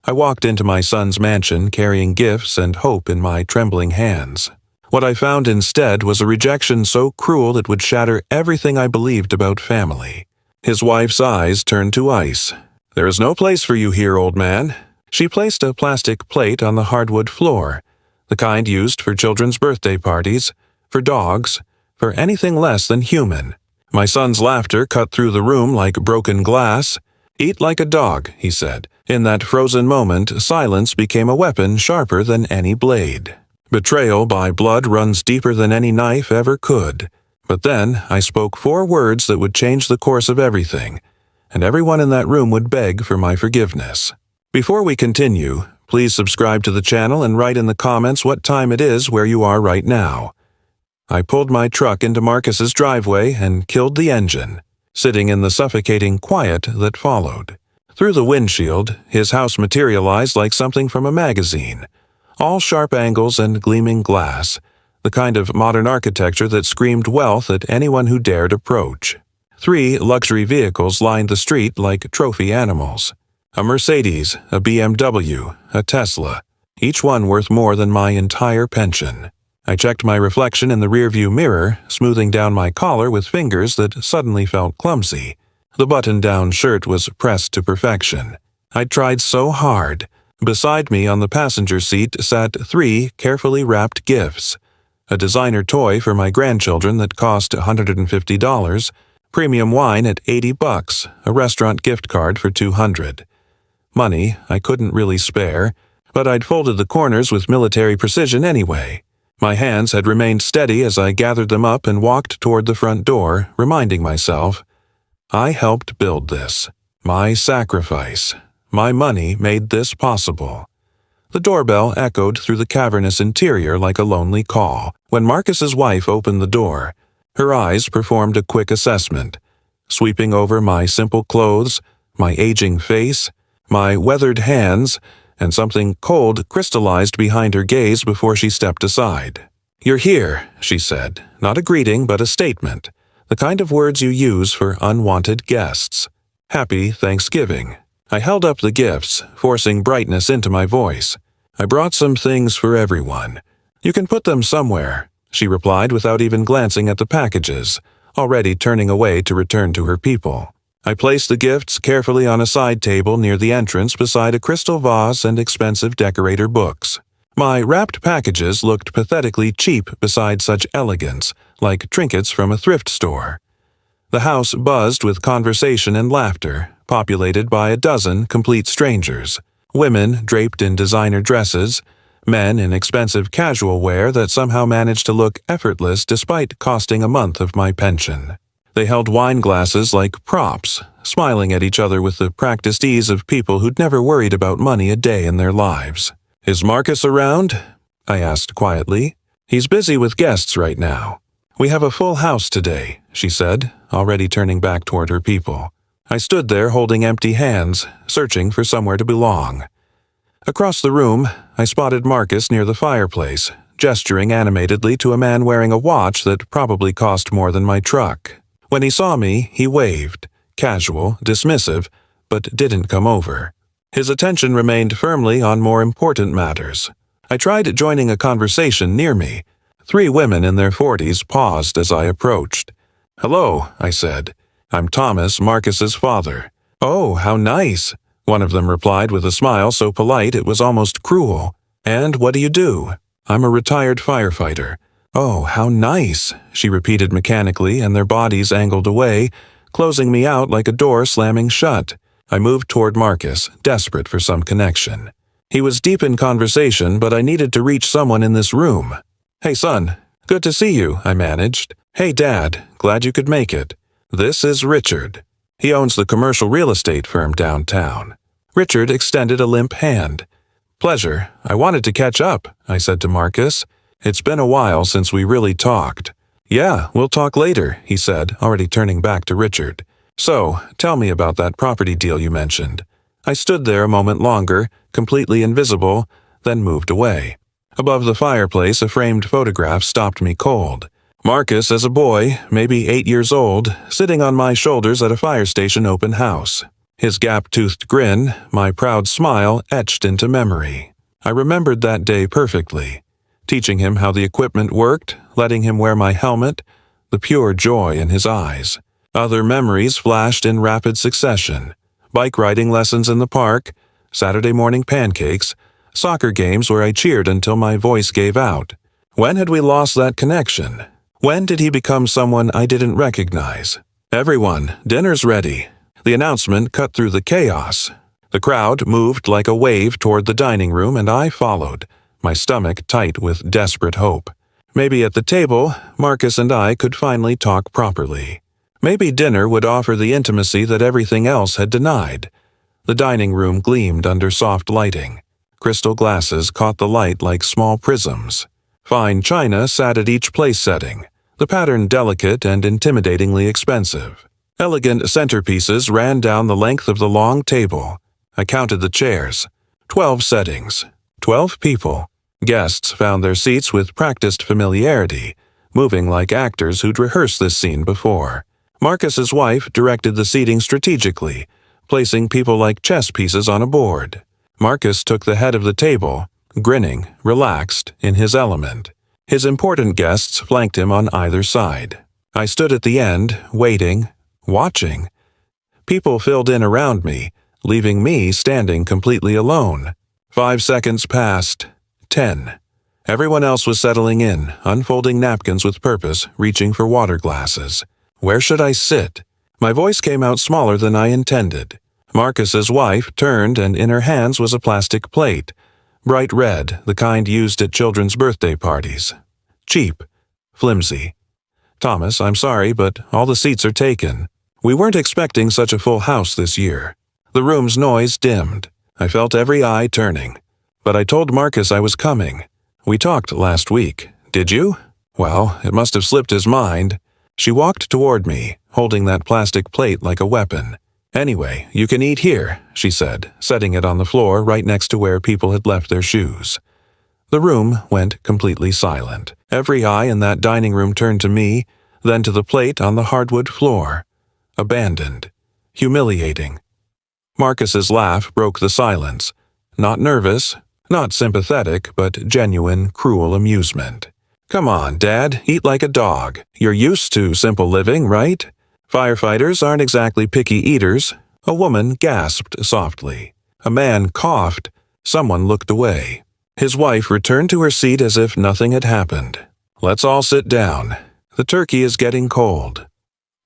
I walked into my son's mansion carrying gifts and hope in my trembling hands. What I found instead was a rejection so cruel it would shatter everything I believed about family. His wife's eyes turned to ice. "There is no place for you here, old man." She placed a plastic plate on the hardwood floor, the kind used for children's birthday parties, for dogs, for anything less than human. My son's laughter cut through the room like broken glass. "Eat like a dog," he said. In that frozen moment, silence became a weapon sharper than any blade. Betrayal by blood runs deeper than any knife ever could. But then I spoke 4 words that would change the course of everything, and everyone in that room would beg for my forgiveness. Before we continue, please subscribe to the channel and write in the comments what time it is where you are right now. I pulled my truck into Marcus's driveway and killed the engine, sitting in the suffocating quiet that followed. Through the windshield, his house materialized like something from a magazine. All sharp angles and gleaming glass, the kind of modern architecture that screamed wealth at anyone who dared approach. 3 luxury vehicles lined the street like trophy animals. A Mercedes, a BMW, a Tesla, each one worth more than my entire pension. I checked my reflection in the rearview mirror, smoothing down my collar with fingers that suddenly felt clumsy. The button-down shirt was pressed to perfection. I'd tried so hard. Beside me on the passenger seat sat 3 carefully wrapped gifts. A designer toy for my grandchildren that cost $150, premium wine at $80, a restaurant gift card for $200. Money I couldn't really spare, but I'd folded the corners with military precision anyway. My hands had remained steady as I gathered them up and walked toward the front door, reminding myself, I helped build this. My sacrifice. My money made this possible. The doorbell echoed through the cavernous interior like a lonely call. When Marcus's wife opened the door, her eyes performed a quick assessment, sweeping over my simple clothes, my aging face, my weathered hands, and something cold crystallized behind her gaze before she stepped aside. "You're here," she said, not a greeting but a statement, the kind of words you use for unwanted guests. "Happy Thanksgiving." I held up the gifts, forcing brightness into my voice. "I brought some things for everyone. You can put them somewhere," she replied without even glancing at the packages, already turning away to return to her people. I placed the gifts carefully on a side table near the entrance beside a crystal vase and expensive decorator books. My wrapped packages looked pathetically cheap beside such elegance, like trinkets from a thrift store. The house buzzed with conversation and laughter, populated by a dozen complete strangers. Women draped in designer dresses, men in expensive casual wear that somehow managed to look effortless despite costing a month of my pension. They held wine glasses like props, smiling at each other with the practiced ease of people who'd never worried about money a day in their lives. "Is Marcus around?" I asked quietly. "He's busy with guests right now." "We have a full house today," she said, already turning back toward her people. I stood there holding empty hands, searching for somewhere to belong. Across the room, I spotted Marcus near the fireplace, gesturing animatedly to a man wearing a watch that probably cost more than my truck. When he saw me, he waved, casual, dismissive, but didn't come over. His attention remained firmly on more important matters. I tried joining a conversation near me. 3 women in their 40s paused as I approached. "Hello," I said. "I'm Thomas, Marcus's father." "Oh, how nice," one of them replied with a smile so polite it was almost cruel. "And what do you do?" "I'm a retired firefighter." "Oh, how nice," she repeated mechanically, and their bodies angled away, closing me out like a door slamming shut. I moved toward Marcus, desperate for some connection. He was deep in conversation, but I needed to reach someone in this room. "Hey, son. Good to see you," I managed. "Hey, Dad. Glad you could make it. This is Richard." He owns the commercial real estate firm downtown. Richard extended a limp hand. "Pleasure. I wanted to catch up," I said to Marcus. "It's been a while since we really talked." "Yeah, we'll talk later," he said, already turning back to Richard. "So, tell me about that property deal you mentioned." I stood there a moment longer, completely invisible, then moved away. Above the fireplace, a framed photograph stopped me cold. Marcus as a boy, maybe 8 years old, sitting on my shoulders at a fire station open house. His gap-toothed grin, my proud smile etched into memory. I remembered that day perfectly, teaching him how the equipment worked, letting him wear my helmet, the pure joy in his eyes. Other memories flashed in rapid succession. Bike riding lessons in the park, Saturday morning pancakes, soccer games where I cheered until my voice gave out. When had we lost that connection? When did he become someone I didn't recognize? "Everyone, dinner's ready." The announcement cut through the chaos. The crowd moved like a wave toward the dining room, and I followed, my stomach tight with desperate hope. Maybe at the table, Marcus and I could finally talk properly. Maybe dinner would offer the intimacy that everything else had denied. The dining room gleamed under soft lighting. Crystal glasses caught the light like small prisms. Fine china sat at each place setting, the pattern delicate and intimidatingly expensive. Elegant centerpieces ran down the length of the long table. I counted the chairs. 12 settings. 12 people. Guests found their seats with practiced familiarity, moving like actors who'd rehearsed this scene before. Marcus's wife directed the seating strategically, placing people like chess pieces on a board. Marcus took the head of the table, grinning, relaxed, in his element. His important guests flanked him on either side. I stood at the end, waiting, watching. People filled in around me, leaving me standing completely alone. 5 seconds passed. 10. Everyone else was settling in, unfolding napkins with purpose, reaching for water glasses. Where should I sit? My voice came out smaller than I intended. Marcus's wife turned, and in her hands was a plastic plate. Bright red, the kind used at children's birthday parties. Cheap. Flimsy. "Thomas, I'm sorry, but all the seats are taken." We weren't expecting such a full house this year. The room's noise dimmed. I felt every eye turning. But I told Marcus I was coming. "We talked last week. Did you?" "Well, it must have slipped his mind." She walked toward me, holding that plastic plate like a weapon. "Anyway, you can eat here," she said, setting it on the floor right next to where people had left their shoes. The room went completely silent. Every eye in that dining room turned to me, then to the plate on the hardwood floor. Abandoned. Humiliating. Marcus's laugh broke the silence. Not nervous, not sympathetic, but genuine, cruel amusement. "Come on, Dad, eat like a dog. You're used to simple living, right? Firefighters aren't exactly picky eaters." A woman gasped softly. A man coughed. Someone looked away. His wife returned to her seat as if nothing had happened. "Let's all sit down. The turkey is getting cold."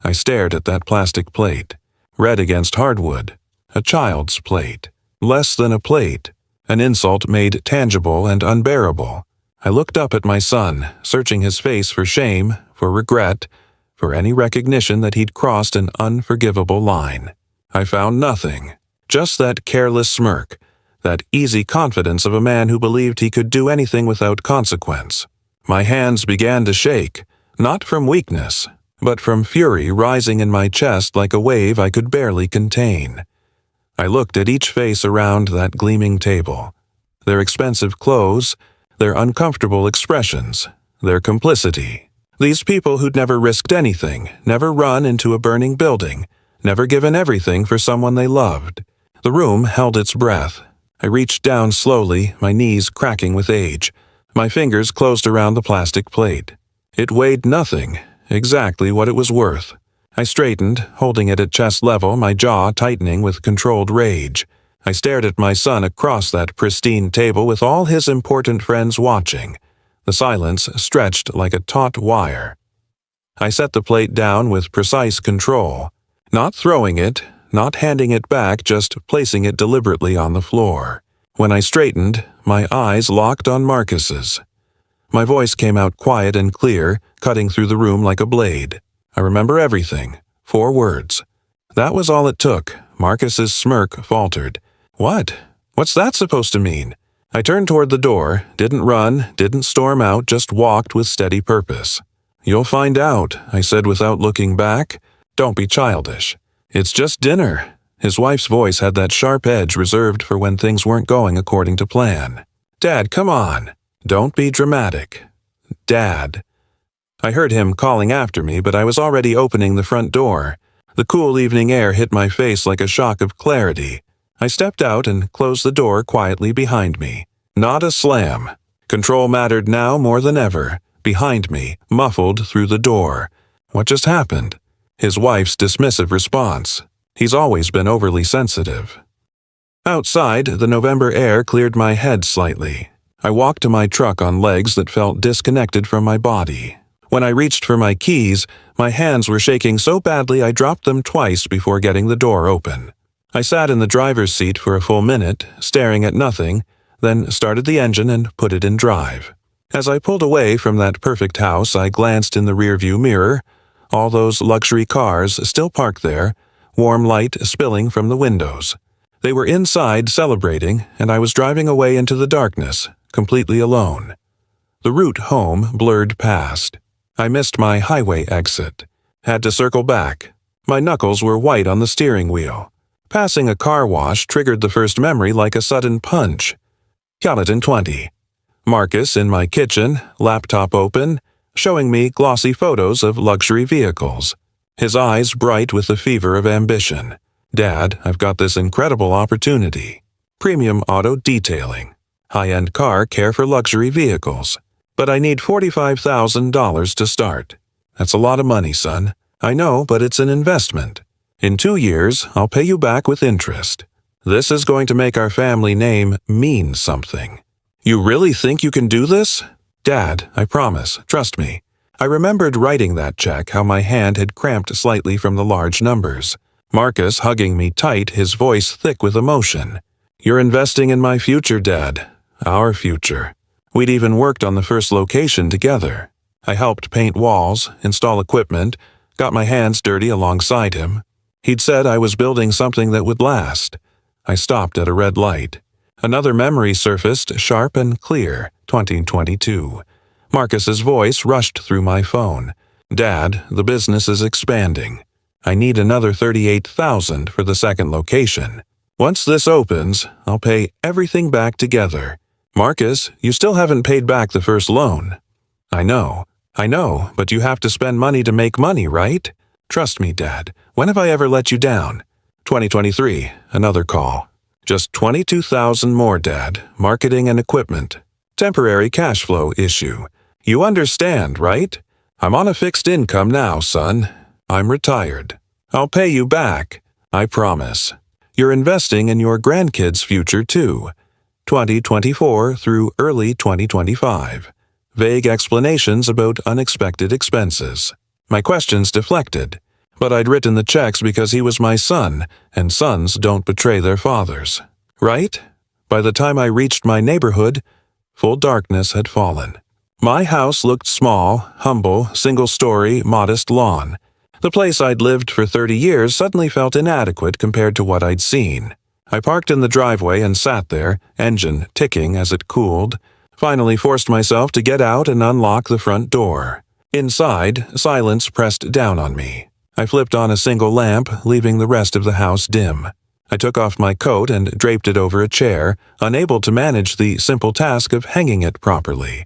I stared at that plastic plate. Red against hardwood. A child's plate. Less than a plate. An insult made tangible and unbearable. I looked up at my son, searching his face for shame, for regret, for any recognition that he'd crossed an unforgivable line. I found nothing. Just that careless smirk, that easy confidence of a man who believed he could do anything without consequence. My hands began to shake, not from weakness, but from fury rising in my chest like a wave I could barely contain. I looked at each face around that gleaming table. Their expensive clothes, their uncomfortable expressions, their complicity. These people who'd never risked anything, never run into a burning building, never given everything for someone they loved. The room held its breath. I reached down slowly, my knees cracking with age. My fingers closed around the plastic plate. It weighed nothing, exactly what it was worth. I straightened, holding it at chest level, my jaw tightening with controlled rage. I stared at my son across that pristine table with all his important friends watching. The silence stretched like a taut wire. I set the plate down with precise control, not throwing it, not handing it back, just placing it deliberately on the floor. When I straightened, my eyes locked on Marcus's. My voice came out quiet and clear, cutting through the room like a blade. I remember everything. 4 words. That was all it took. Marcus's smirk faltered. "What? What's that supposed to mean?" I turned toward the door, didn't run, didn't storm out, just walked with steady purpose. "You'll find out," I said without looking back. "Don't be childish. It's just dinner." His wife's voice had that sharp edge reserved for when things weren't going according to plan. "Dad, come on. Don't be dramatic." Dad. I heard him calling after me, but I was already opening the front door. The cool evening air hit my face like a shock of clarity. I stepped out and closed the door quietly behind me. Not a slam. Control mattered now more than ever. Behind me, muffled through the door. What just happened? His wife's dismissive response. He's always been overly sensitive. Outside, the November air cleared my head slightly. I walked to my truck on legs that felt disconnected from my body. When I reached for my keys, my hands were shaking so badly I dropped them twice before getting the door open. I sat in the driver's seat for a full minute, staring at nothing, then started the engine and put it in drive. As I pulled away from that perfect house, I glanced in the rearview mirror. All those luxury cars still parked there, warm light spilling from the windows. They were inside celebrating, and I was driving away into the darkness, completely alone. The route home blurred past. I missed my highway exit. Had to circle back. My knuckles were white on the steering wheel. Passing a car wash triggered the first memory like a sudden punch. Gallatin 20. Marcus in my kitchen, laptop open, showing me glossy photos of luxury vehicles. His eyes bright with the fever of ambition. Dad, I've got this incredible opportunity. Premium auto detailing. High-end car care for luxury vehicles. But I need $45,000 to start. That's a lot of money, son. I know, but it's an investment. In 2 years, I'll pay you back with interest. This is going to make our family name mean something. You really think you can do this? Dad, I promise. Trust me. I remembered writing that check, how my hand had cramped slightly from the large numbers. Marcus hugging me tight, his voice thick with emotion. You're investing in my future, Dad. Our future. We'd even worked on the first location together. I helped paint walls, install equipment, got my hands dirty alongside him. He'd said I was building something that would last. I stopped at a red light. Another memory surfaced, sharp and clear, 2022. Marcus's voice rushed through my phone. Dad, the business is expanding. I need another $38,000 for the second location. Once this opens, I'll pay everything back together. Marcus, you still haven't paid back the first loan. I know, but you have to spend money to make money, right? Trust me, Dad. When have I ever let you down? 2023, another call. Just $22,000 more, Dad. Marketing and equipment. Temporary cash flow issue. You understand, right? I'm on a fixed income now, son. I'm retired. I'll pay you back. I promise. You're investing in your grandkids' future, too. 2024 through early 2025. Vague explanations about unexpected expenses. My questions deflected. But I'd written the checks because he was my son, and sons don't betray their fathers. Right? By the time I reached my neighborhood, full darkness had fallen. My house looked small, humble, single-story, modest lawn. The place I'd lived for 30 years suddenly felt inadequate compared to what I'd seen. I parked in the driveway and sat there, engine ticking as it cooled. Finally forced myself to get out and unlock the front door. Inside, silence pressed down on me. I flipped on a single lamp, leaving the rest of the house dim. I took off my coat and draped it over a chair, unable to manage the simple task of hanging it properly.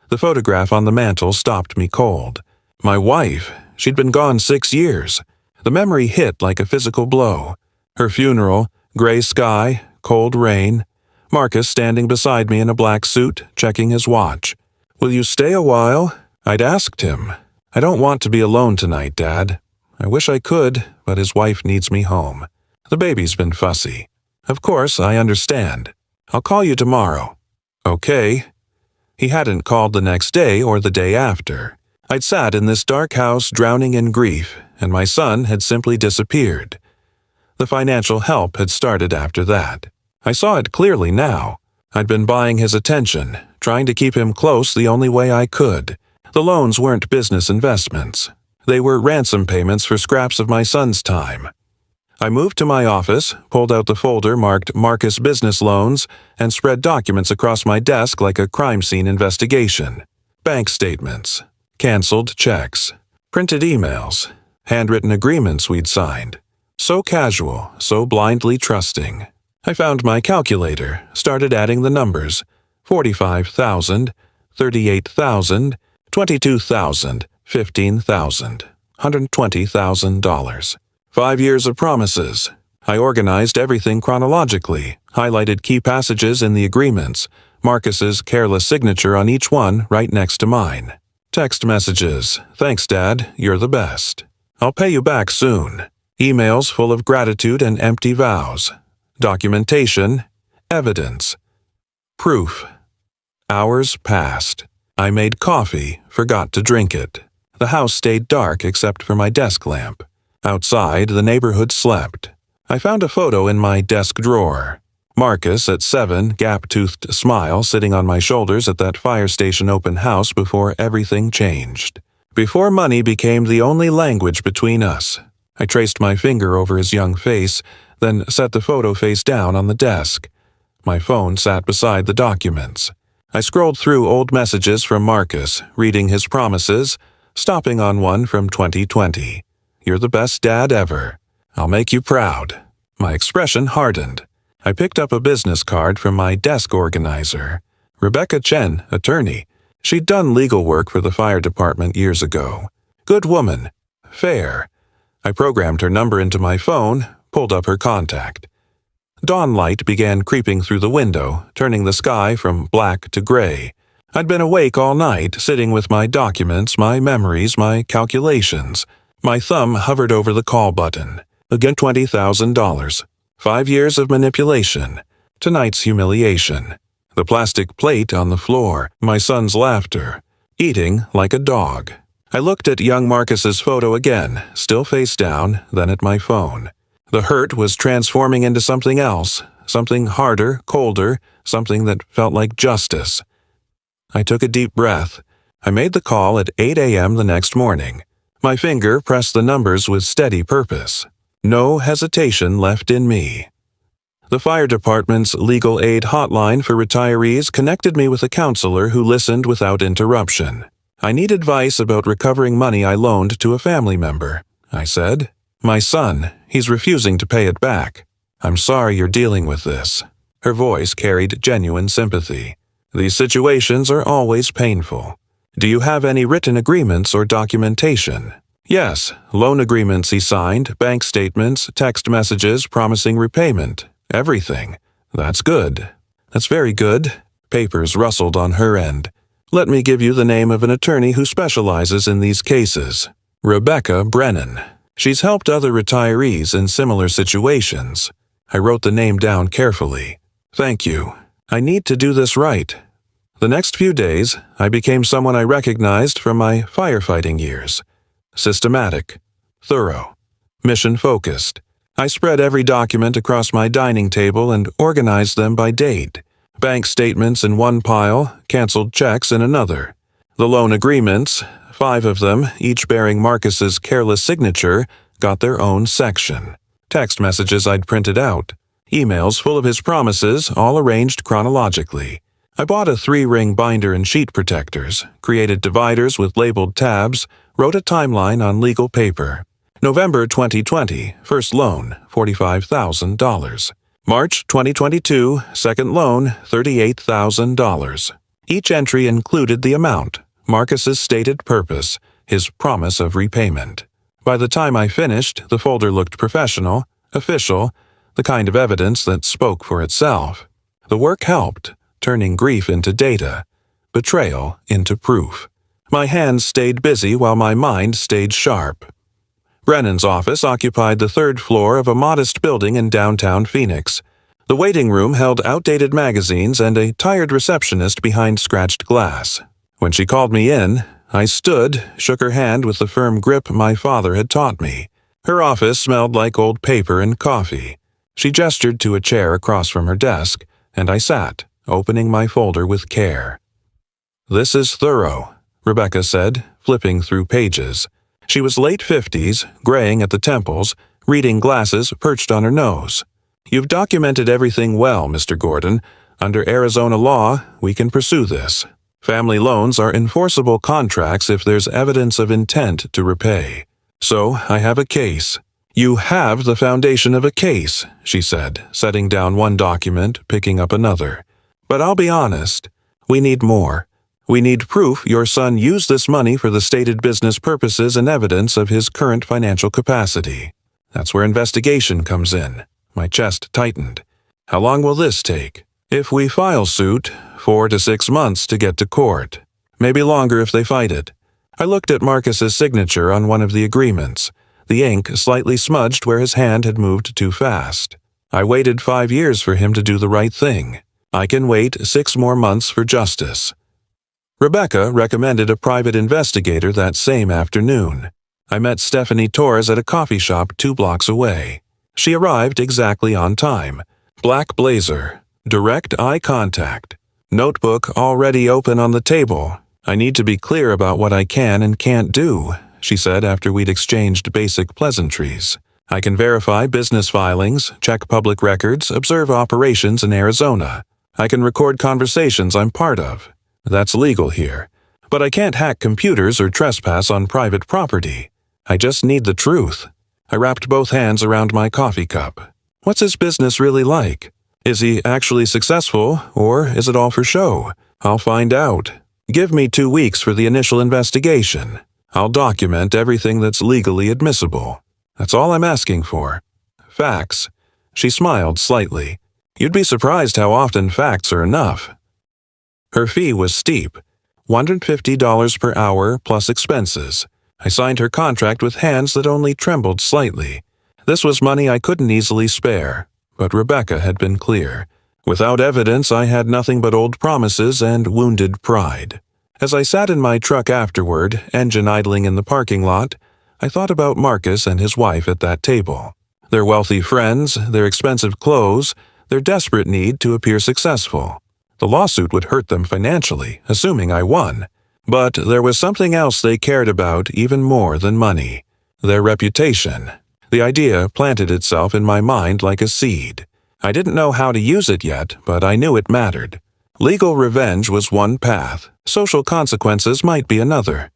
The photograph on the mantel stopped me cold. My wife, she'd been gone 6 years. The memory hit like a physical blow. Her funeral, gray sky, cold rain. Marcus standing beside me in a black suit, checking his watch. Will you stay a while? I'd asked him. I don't want to be alone tonight, Dad. I wish I could, but his wife needs me home. The baby's been fussy. Of course, I understand. I'll call you tomorrow. Okay. He hadn't called the next day or the day after. I'd sat in this dark house drowning in grief, and my son had simply disappeared. The financial help had started after that. I saw it clearly now. I'd been buying his attention, trying to keep him close the only way I could. The loans weren't business investments. They were ransom payments for scraps of my son's time. I moved to my office, pulled out the folder marked Marcus Business Loans, and spread documents across my desk like a crime scene investigation. Bank statements, canceled checks, printed emails, handwritten agreements we'd signed. So casual, so blindly trusting. I found my calculator, started adding the numbers. 45,000, 38,000, 22,000, 15,000, $120,000. 5 years of promises. I organized everything chronologically, highlighted key passages in the agreements, Marcus's careless signature on each one right next to mine. Text messages. Thanks, Dad. You're the best. I'll pay you back soon. Emails full of gratitude and empty vows. Documentation. Evidence. Proof. Hours passed. I made coffee, forgot to drink it. The house stayed dark except for my desk lamp. Outside, the neighborhood slept. I found a photo in my desk drawer. Marcus at 7, gap-toothed smile sitting on my shoulders at that fire station open house before everything changed. Before money became the only language between us. I traced my finger over his young face, then set the photo face down on the desk. My phone sat beside the documents. I scrolled through old messages from Marcus, reading his promises, stopping on one from 2020. You're the best dad ever. I'll make you proud. My expression hardened. I picked up a business card from my desk organizer. Rebecca Chen, attorney. She'd done legal work for the fire department years ago. Good woman. Fair. I programmed her number into my phone, pulled up her contact. Dawn light began creeping through the window, turning the sky from black to gray. I'd been awake all night, sitting with my documents, my memories, my calculations. My thumb hovered over the call button. Again, $20,000. 5 years of manipulation. Tonight's humiliation. The plastic plate on the floor. My son's laughter. Eating like a dog. I looked at young Marcus's photo again, still face down, then at my phone. The hurt was transforming into something else, something harder, colder, something that felt like justice. I took a deep breath. I made the call at 8 a.m. the next morning. My finger pressed the numbers with steady purpose. No hesitation left in me. The fire department's legal aid hotline for retirees connected me with a counselor who listened without interruption. I need advice about recovering money I loaned to a family member, I said. My son, he's refusing to pay it back. I'm sorry you're dealing with this. Her voice carried genuine sympathy. These situations are always painful. Do you have any written agreements or documentation? Yes, loan agreements he signed, bank statements, text messages promising repayment. Everything. That's good. That's very good. Papers rustled on her end. Let me give you the name of an attorney who specializes in these cases. Rebecca Brennan. She's helped other retirees in similar situations. I wrote the name down carefully. Thank you. I need to do this right. The next few days, I became someone I recognized from my firefighting years. Systematic. Thorough. Mission-focused. I spread every document across my dining table and organized them by date. Bank statements in one pile, canceled checks in another. The loan agreements, 5 of them, each bearing Marcus's careless signature, got their own section. Text messages I'd printed out. Emails full of his promises, all arranged chronologically. I bought a 3-ring binder and sheet protectors, created dividers with labeled tabs, wrote a timeline on legal paper. November 2020, first loan, $45,000. March 2022, second loan, $38,000. Each entry included the amount, Marcus's stated purpose, his promise of repayment. By the time I finished, the folder looked professional, official, the kind of evidence that spoke for itself. The work helped, turning grief into data, betrayal into proof. My hands stayed busy while my mind stayed sharp. Brennan's office occupied the 3rd floor of a modest building in downtown Phoenix. The waiting room held outdated magazines and a tired receptionist behind scratched glass. When she called me in, I stood, shook her hand with the firm grip my father had taught me. Her office smelled like old paper and coffee. She gestured to a chair across from her desk, and I sat, opening my folder with care. "This is thorough," Rebecca said, flipping through pages. She was late 50s, graying at the temples, reading glasses perched on her nose. "You've documented everything well, Mr. Gordon. Under Arizona law, we can pursue this. Family loans are enforceable contracts if there's evidence of intent to repay. So, I have a case." "You have the foundation of a case," she said, setting down one document, picking up another. "But I'll be honest, we need more. We need proof your son used this money for the stated business purposes and evidence of his current financial capacity." That's where investigation comes in. My chest tightened. How long will this take? If we file suit, 4 to 6 months to get to court. Maybe longer if they fight it. I looked at Marcus's signature on one of the agreements. The ink slightly smudged where his hand had moved too fast. I waited 5 years for him to do the right thing. I can wait 6 more months for justice. Rebecca recommended a private investigator that same afternoon. I met Stephanie Torres at a coffee shop 2 blocks away. She arrived exactly on time. Black blazer, direct eye contact, notebook already open on the table. I need to be clear about what I can and can't do, she said after we'd exchanged basic pleasantries. I can verify business filings, check public records, observe operations in Arizona. I can record conversations I'm part of. That's legal here. But I can't hack computers or trespass on private property. I just need the truth. I wrapped both hands around my coffee cup. What's his business really like? Is he actually successful, or is it all for show? I'll find out. Give me 2 weeks for the initial investigation. I'll document everything that's legally admissible. That's all I'm asking for. Facts. She smiled slightly. You'd be surprised how often facts are enough. Her fee was steep, $150 per hour plus expenses. I signed her contract with hands that only trembled slightly. This was money I couldn't easily spare, but Rebecca had been clear. Without evidence, I had nothing but old promises and wounded pride. As I sat in my truck afterward, engine idling in the parking lot, I thought about Marcus and his wife at that table. Their wealthy friends, their expensive clothes, their desperate need to appear successful. The lawsuit would hurt them financially, assuming I won. But there was something else they cared about even more than money. Their reputation. The idea planted itself in my mind like a seed. I didn't know how to use it yet, but I knew it mattered. Legal revenge was one path. Social consequences might be another.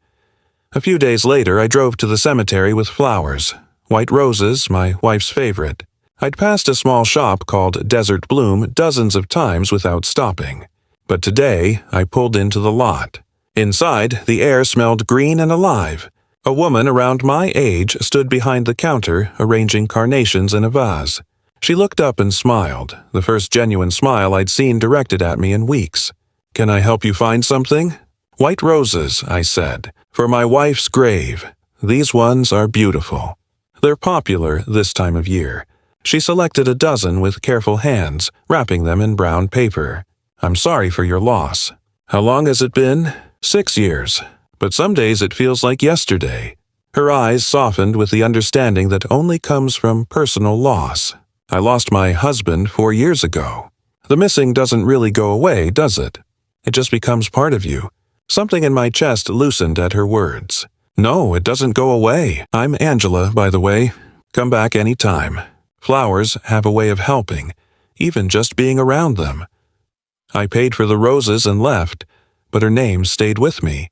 A few days later, I drove to the cemetery with flowers. White roses, my wife's favorite. I'd passed a small shop called Desert Bloom dozens of times without stopping. But today, I pulled into the lot. Inside, the air smelled green and alive. A woman around my age stood behind the counter, arranging carnations in a vase. She looked up and smiled, the first genuine smile I'd seen directed at me in weeks. "Can I help you find something?" "White roses," I said, "for my wife's grave. These ones are beautiful." They're popular this time of year. She selected a dozen with careful hands, wrapping them in brown paper. "I'm sorry for your loss." "How long has it been?" 6 years. But some days it feels like yesterday. Her eyes softened with the understanding that only comes from personal loss. I lost my husband 4 years ago. The missing doesn't really go away, does it? It just becomes part of you. Something in my chest loosened at her words. "No, it doesn't go away. I'm Angela, by the way. Come back any time. Flowers have a way of helping, even just being around them." I paid for the roses and left, but her name stayed with me.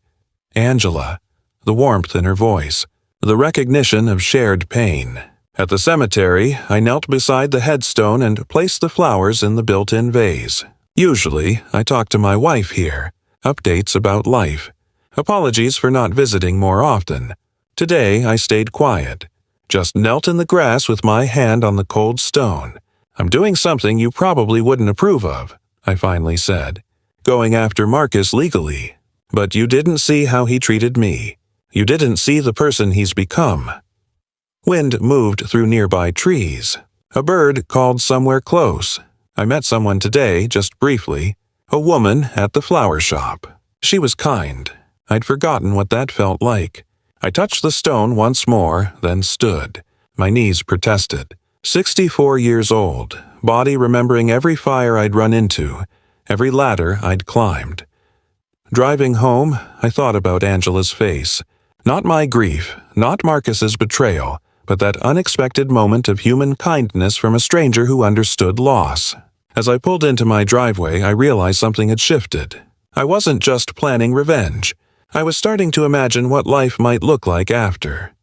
Angela. The warmth in her voice. The recognition of shared pain. At the cemetery, I knelt beside the headstone and placed the flowers in the built-in vase. Usually, I talk to my wife here. Updates about life. Apologies for not visiting more often. Today, I stayed quiet. Just knelt in the grass with my hand on the cold stone. "I'm doing something you probably wouldn't approve of," I finally said. "Going after Marcus legally. But you didn't see how he treated me. You didn't see the person he's become." Wind moved through nearby trees. A bird called somewhere close. I met someone today, just briefly. A woman at the flower shop. She was kind. I'd forgotten what that felt like. I touched the stone once more, then stood. My knees protested. 64 years old, body remembering every fire I'd run into, every ladder I'd climbed. Driving home, I thought about Angela's face. Not my grief, not Marcus's betrayal, but that unexpected moment of human kindness from a stranger who understood loss. As I pulled into my driveway, I realized something had shifted. I wasn't just planning revenge. I was starting to imagine what life might look like after.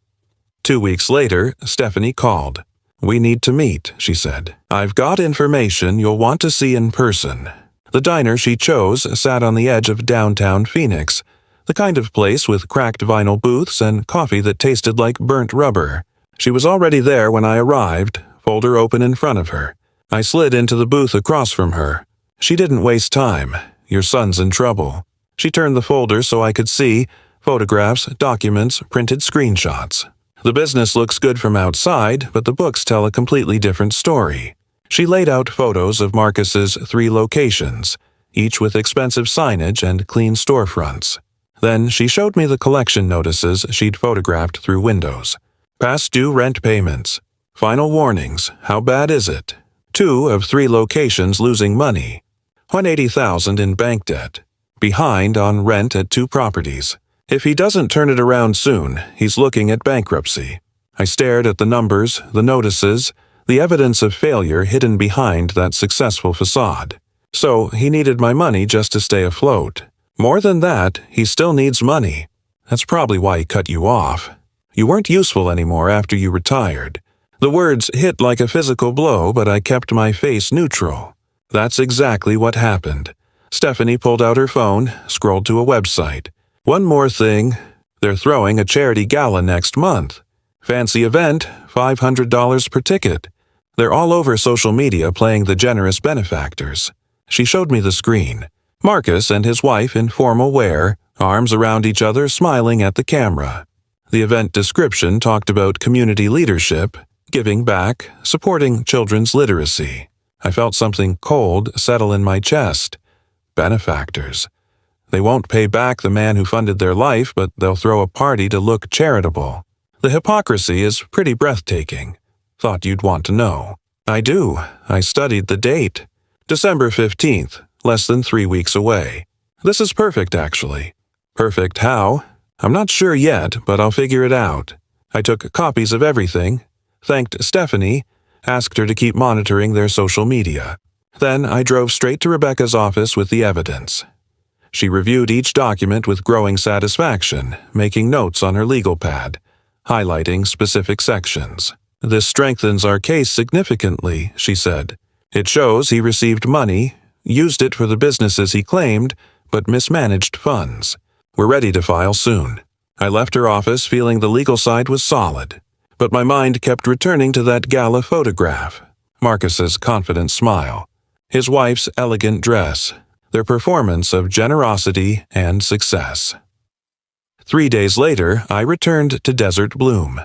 2 weeks later, Stephanie called. "We need to meet," she said. "I've got information you'll want to see in person." The diner she chose sat on the edge of downtown Phoenix, the kind of place with cracked vinyl booths and coffee that tasted like burnt rubber. She was already there when I arrived, folder open in front of her. I slid into the booth across from her. She didn't waste time. Your son's in trouble. She turned the folder so I could see photographs, documents, printed screenshots. The business looks good from outside, but the books tell a completely different story. She laid out photos of Marcus's 3 locations, each with expensive signage and clean storefronts. Then she showed me the collection notices she'd photographed through windows. Past due rent payments. Final warnings. How bad is it? 2 of 3 locations losing money. $180,000 in bank debt. Behind on rent at 2 properties. If he doesn't turn it around soon, he's looking at bankruptcy. I stared at the numbers, the notices, the evidence of failure hidden behind that successful facade. So he needed my money just to stay afloat. More than that, he still needs money. That's probably why he cut you off. You weren't useful anymore after you retired. The words hit like a physical blow, but I kept my face neutral. That's exactly what happened. Stephanie pulled out her phone, scrolled to a website. One more thing. They're throwing a charity gala next month. Fancy event, $500 per ticket. They're all over social media playing the generous benefactors. She showed me the screen. Marcus and his wife in formal wear, arms around each other, smiling at the camera. The event description talked about community leadership, giving back, supporting children's literacy. I felt something cold settle in my chest. Benefactors. They won't pay back the man who funded their life, but they'll throw a party to look charitable. The hypocrisy is pretty breathtaking. Thought you'd want to know. I do. I studied the date. December 15th, less than 3 weeks away. This is perfect, actually. Perfect how? I'm not sure yet, but I'll figure it out. I took copies of everything, thanked Stephanie, asked her to keep monitoring their social media. Then I drove straight to Rebecca's office with the evidence. She reviewed each document with growing satisfaction, making notes on her legal pad, highlighting specific sections. This strengthens our case significantly, she said. It shows he received money, used it for the businesses he claimed, but mismanaged funds. We're ready to file soon. I left her office feeling the legal side was solid, but my mind kept returning to that gala photograph. Marcus's confident smile, his wife's elegant dress, their performance of generosity and success. 3 days later, I returned to Desert Bloom.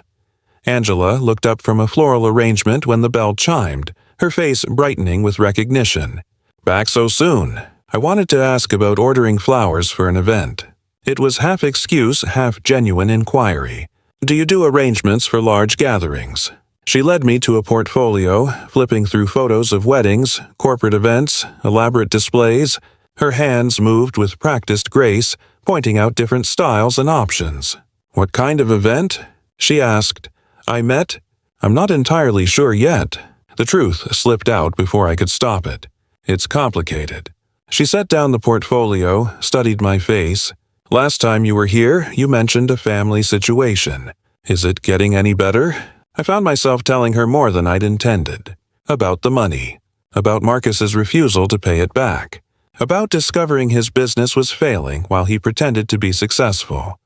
Angela looked up from a floral arrangement when the bell chimed, her face brightening with recognition. Back so soon. I wanted to ask about ordering flowers for an event. It was half excuse, half genuine inquiry. Do you do arrangements for large gatherings? She led me to a portfolio, flipping through photos of weddings, corporate events, elaborate displays. Her hands moved with practiced grace, pointing out different styles and options. What kind of event? She asked. I'm not entirely sure yet. The truth slipped out before I could stop it. It's complicated. She set down the portfolio, studied my face. Last time you were here, you mentioned a family situation. Is it getting any better? I found myself telling her more than I'd intended. About the money. About Marcus's refusal to pay it back. About discovering his business was failing while he pretended to be successful.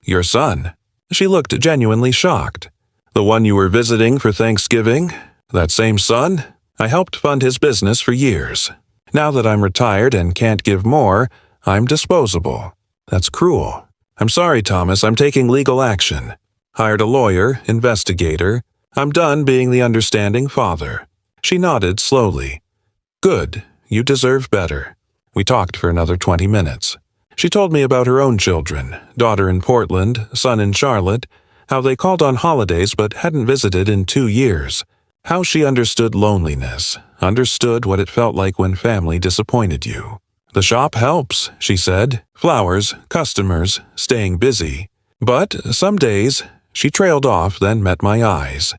Your son? She looked genuinely shocked. The one you were visiting for Thanksgiving? That same son? I helped fund his business for years. Now that I'm retired and can't give more, I'm disposable. That's cruel. I'm sorry, Thomas, I'm taking legal action. Hired a lawyer, investigator. I'm done being the understanding father. She nodded slowly. Good. You deserve better. We talked for another 20 minutes. She told me about her own children, daughter in Portland, son in Charlotte, how they called on holidays but hadn't visited in 2 years, how she understood loneliness, understood what it felt like when family disappointed you. The shop helps, she said. Flowers, customers, staying busy. But some days, she trailed off, then met my eyes.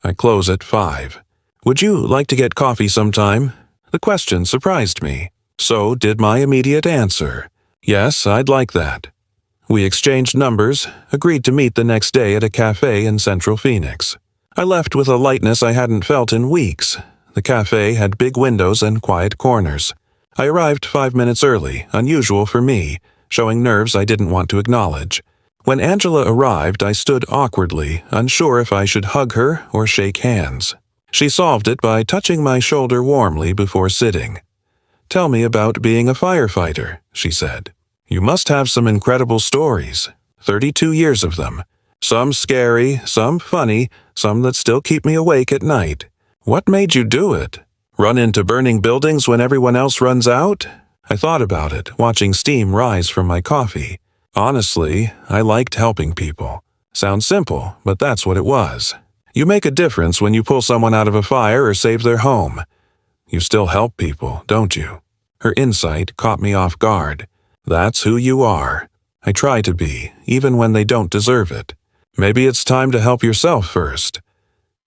I close at 5. Would you like to get coffee sometime? The question surprised me. So did my immediate answer. Yes, I'd like that. We exchanged numbers, agreed to meet the next day at a cafe in Central Phoenix. I left with a lightness I hadn't felt in weeks. The cafe had big windows and quiet corners. I arrived 5 minutes early, unusual for me, showing nerves I didn't want to acknowledge. When Angela arrived, I stood awkwardly, unsure if I should hug her or shake hands. She solved it by touching my shoulder warmly before sitting. "Tell me about being a firefighter," she said. "You must have some incredible stories. 32 years of them. Some scary, some funny, some that still keep me awake at night. What made you do it? Run into burning buildings when everyone else runs out?" I thought about it, watching steam rise from my coffee. Honestly, I liked helping people. Sounds simple, but that's what it was. You make a difference when you pull someone out of a fire or save their home. You still help people, don't you? Her insight caught me off guard. That's who you are. I try to be, even when they don't deserve it. Maybe it's time to help yourself first.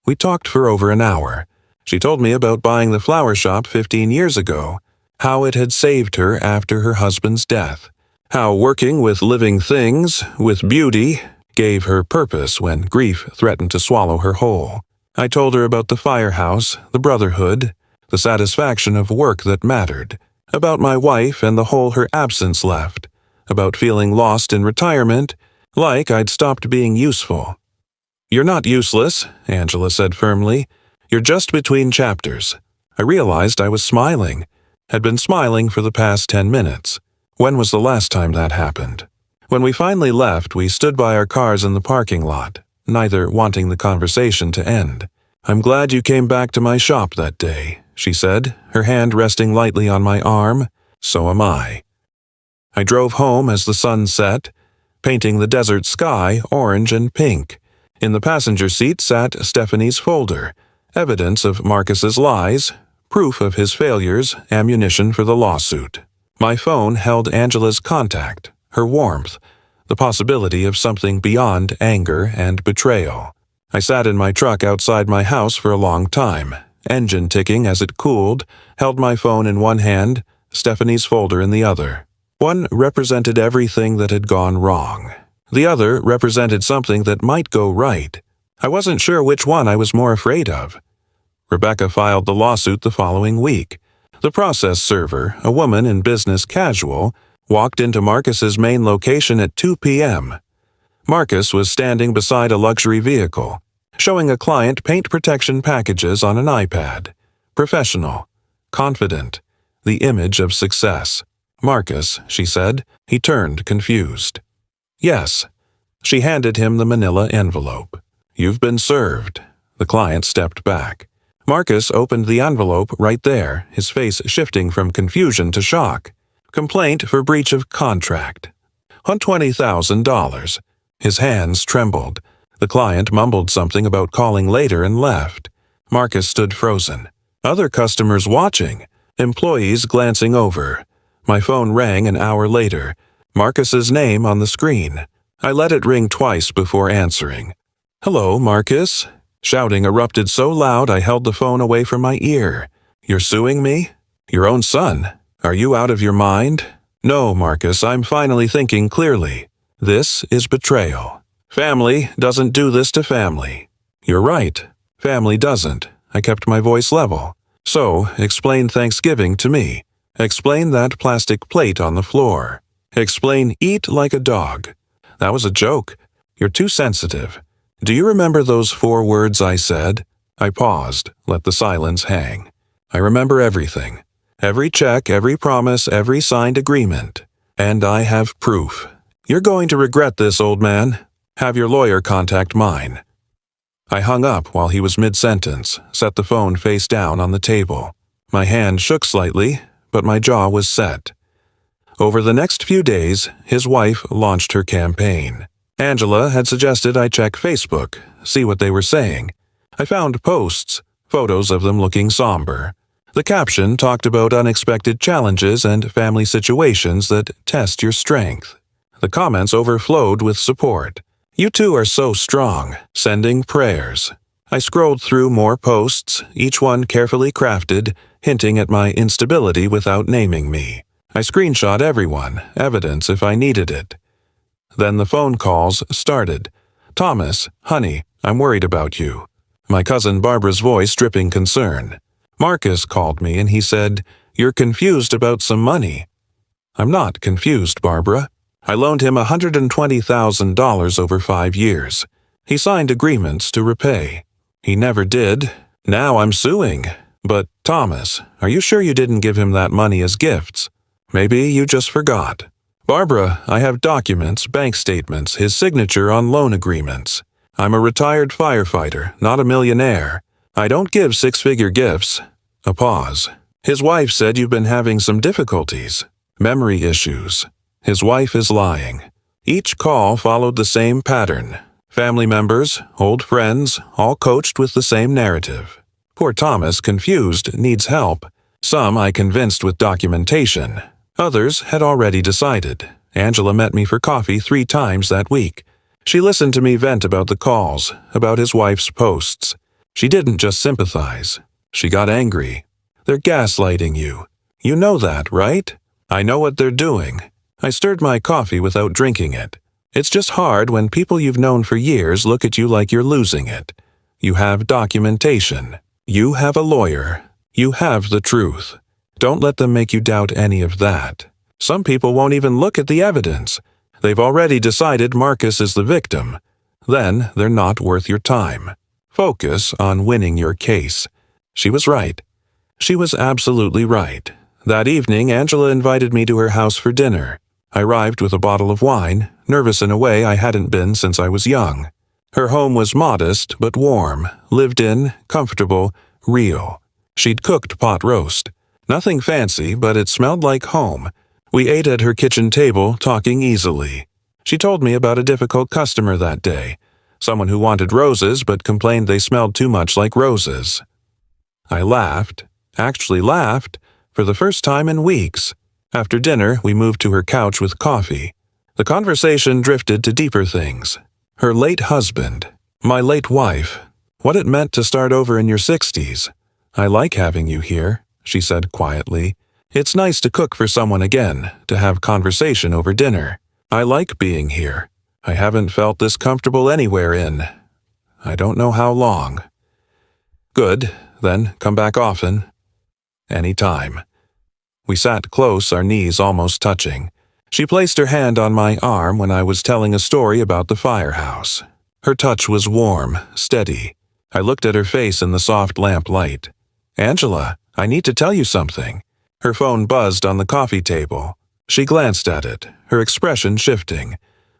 We talked for over an hour. She told me about buying the flower shop 15 years ago, how it had saved her after her husband's death, how working with living things, with beauty, gave her purpose when grief threatened to swallow her whole. I told her about the firehouse, the brotherhood, the satisfaction of work that mattered, about my wife and the hole her absence left, about feeling lost in retirement, like I'd stopped being useful. "You're not useless," Angela said firmly. "You're just between chapters." I realized I was smiling, had been smiling for the past 10 minutes. When was the last time that happened? When we finally left, we stood by our cars in the parking lot, neither wanting the conversation to end. "I'm glad you came back to my shop that day," she said, her hand resting lightly on my arm. "So am I." I drove home as the sun set, painting the desert sky orange and pink. In the passenger seat sat Stephanie's folder, evidence of Marcus's lies, proof of his failures, ammunition for the lawsuit. My phone held Angela's contact, her warmth, the possibility of something beyond anger and betrayal. I sat in my truck outside my house for a long time, engine ticking as it cooled, held my phone in one hand, Stephanie's folder in the other. One represented everything that had gone wrong. The other represented something that might go right. I wasn't sure which one I was more afraid of. Rebecca filed the lawsuit the following week. The process server, a woman in business casual, walked into Marcus's main location at 2 p.m. Marcus was standing beside a luxury vehicle, showing a client paint protection packages on an iPad. Professional, confident, the image of success. "Marcus," she said. He turned, confused. "Yes." She handed him the manila envelope. "You've been served." The client stepped back. Marcus opened the envelope right there, his face shifting from confusion to shock. "Complaint for breach of contract. $20,000. His hands trembled. The client mumbled something about calling later and left. Marcus stood frozen. Other customers watching, employees glancing over. My phone rang an hour later, Marcus's name on the screen. I let it ring twice before answering. "Hello, Marcus." Shouting erupted so loud I held the phone away from my ear. "You're suing me? Your own son? Are you out of your mind?" "No, Marcus, I'm finally thinking clearly. This is betrayal. Family doesn't do this to family." "You're right. Family doesn't." I kept my voice level. "So, explain Thanksgiving to me. Explain that plastic plate on the floor. Explain eat like a dog. That was a joke. You're too sensitive. Do you remember those 4 words I said?" I paused, let the silence hang. "I remember everything. Every check, every promise, every signed agreement. And I have proof. You're going to regret this, old man. Have your lawyer contact mine." I hung up while he was mid-sentence, set the phone face down on the table. My hand shook slightly, but my jaw was set. Over the next few days, his wife launched her campaign. Angela had suggested I check Facebook, see what they were saying. I found posts, photos of them looking somber. The caption talked about unexpected challenges and family situations that test your strength. The comments overflowed with support. "You two are so strong," sending prayers. I scrolled through more posts, each one carefully crafted, hinting at my instability without naming me. I screenshot everyone, evidence if I needed it. Then the phone calls started. "Thomas, honey, I'm worried about you." My cousin Barbara's voice dripping concern. "Marcus called me and he said, 'You're confused about some money.'" "I'm not confused, Barbara. I loaned him $120,000 over 5 years. He signed agreements to repay. He never did. Now I'm suing. But, Thomas, are you sure you didn't give him that money as gifts? Maybe you just forgot. Barbara, I have documents, bank statements, his signature on loan agreements. I'm a retired firefighter, not a millionaire. I don't give six-figure gifts. A pause. His wife said you've been having some difficulties. Memory issues. His wife is lying. Each call followed the same pattern. Family members, old friends, all coached with the same narrative. Poor Thomas, confused, needs help. Some I convinced with documentation. Others had already decided. Angela met me for coffee 3 times that week. She listened to me vent about the calls, about his wife's posts. She didn't just sympathize. She got angry. They're gaslighting you. You know that, right? I know what they're doing. I stirred my coffee without drinking it. It's just hard when people you've known for years look at you like you're losing it. You have documentation. You have a lawyer. You have the truth. Don't let them make you doubt any of that. Some people won't even look at the evidence. They've already decided Marcus is the victim. Then they're not worth your time. Focus on winning your case. She was right. She was absolutely right. That evening, Angela invited me to her house for dinner. I arrived with a bottle of wine, nervous in a way I hadn't been since I was young. Her home was modest but warm, lived in, comfortable, real. She'd cooked pot roast. Nothing fancy, but it smelled like home. We ate at her kitchen table, talking easily. She told me about a difficult customer that day, someone who wanted roses but complained they smelled too much like roses. I laughed, actually laughed, for the first time in weeks. After dinner, we moved to her couch with coffee. The conversation drifted to deeper things. Her late husband, my late wife, what it meant to start over in your 60s. I like having you here, she said quietly. It's nice to cook for someone again, to have conversation over dinner. I like being here. I haven't felt this comfortable anywhere in, I don't know how long. Good, then come back often. Any time. We sat close, our knees almost touching. She placed her hand on my arm when I was telling a story about the firehouse. Her touch was warm, steady. I looked at her face in the soft lamp light. Angela, I need to tell you something. Her phone buzzed on the coffee table. She glanced at it, her expression shifting.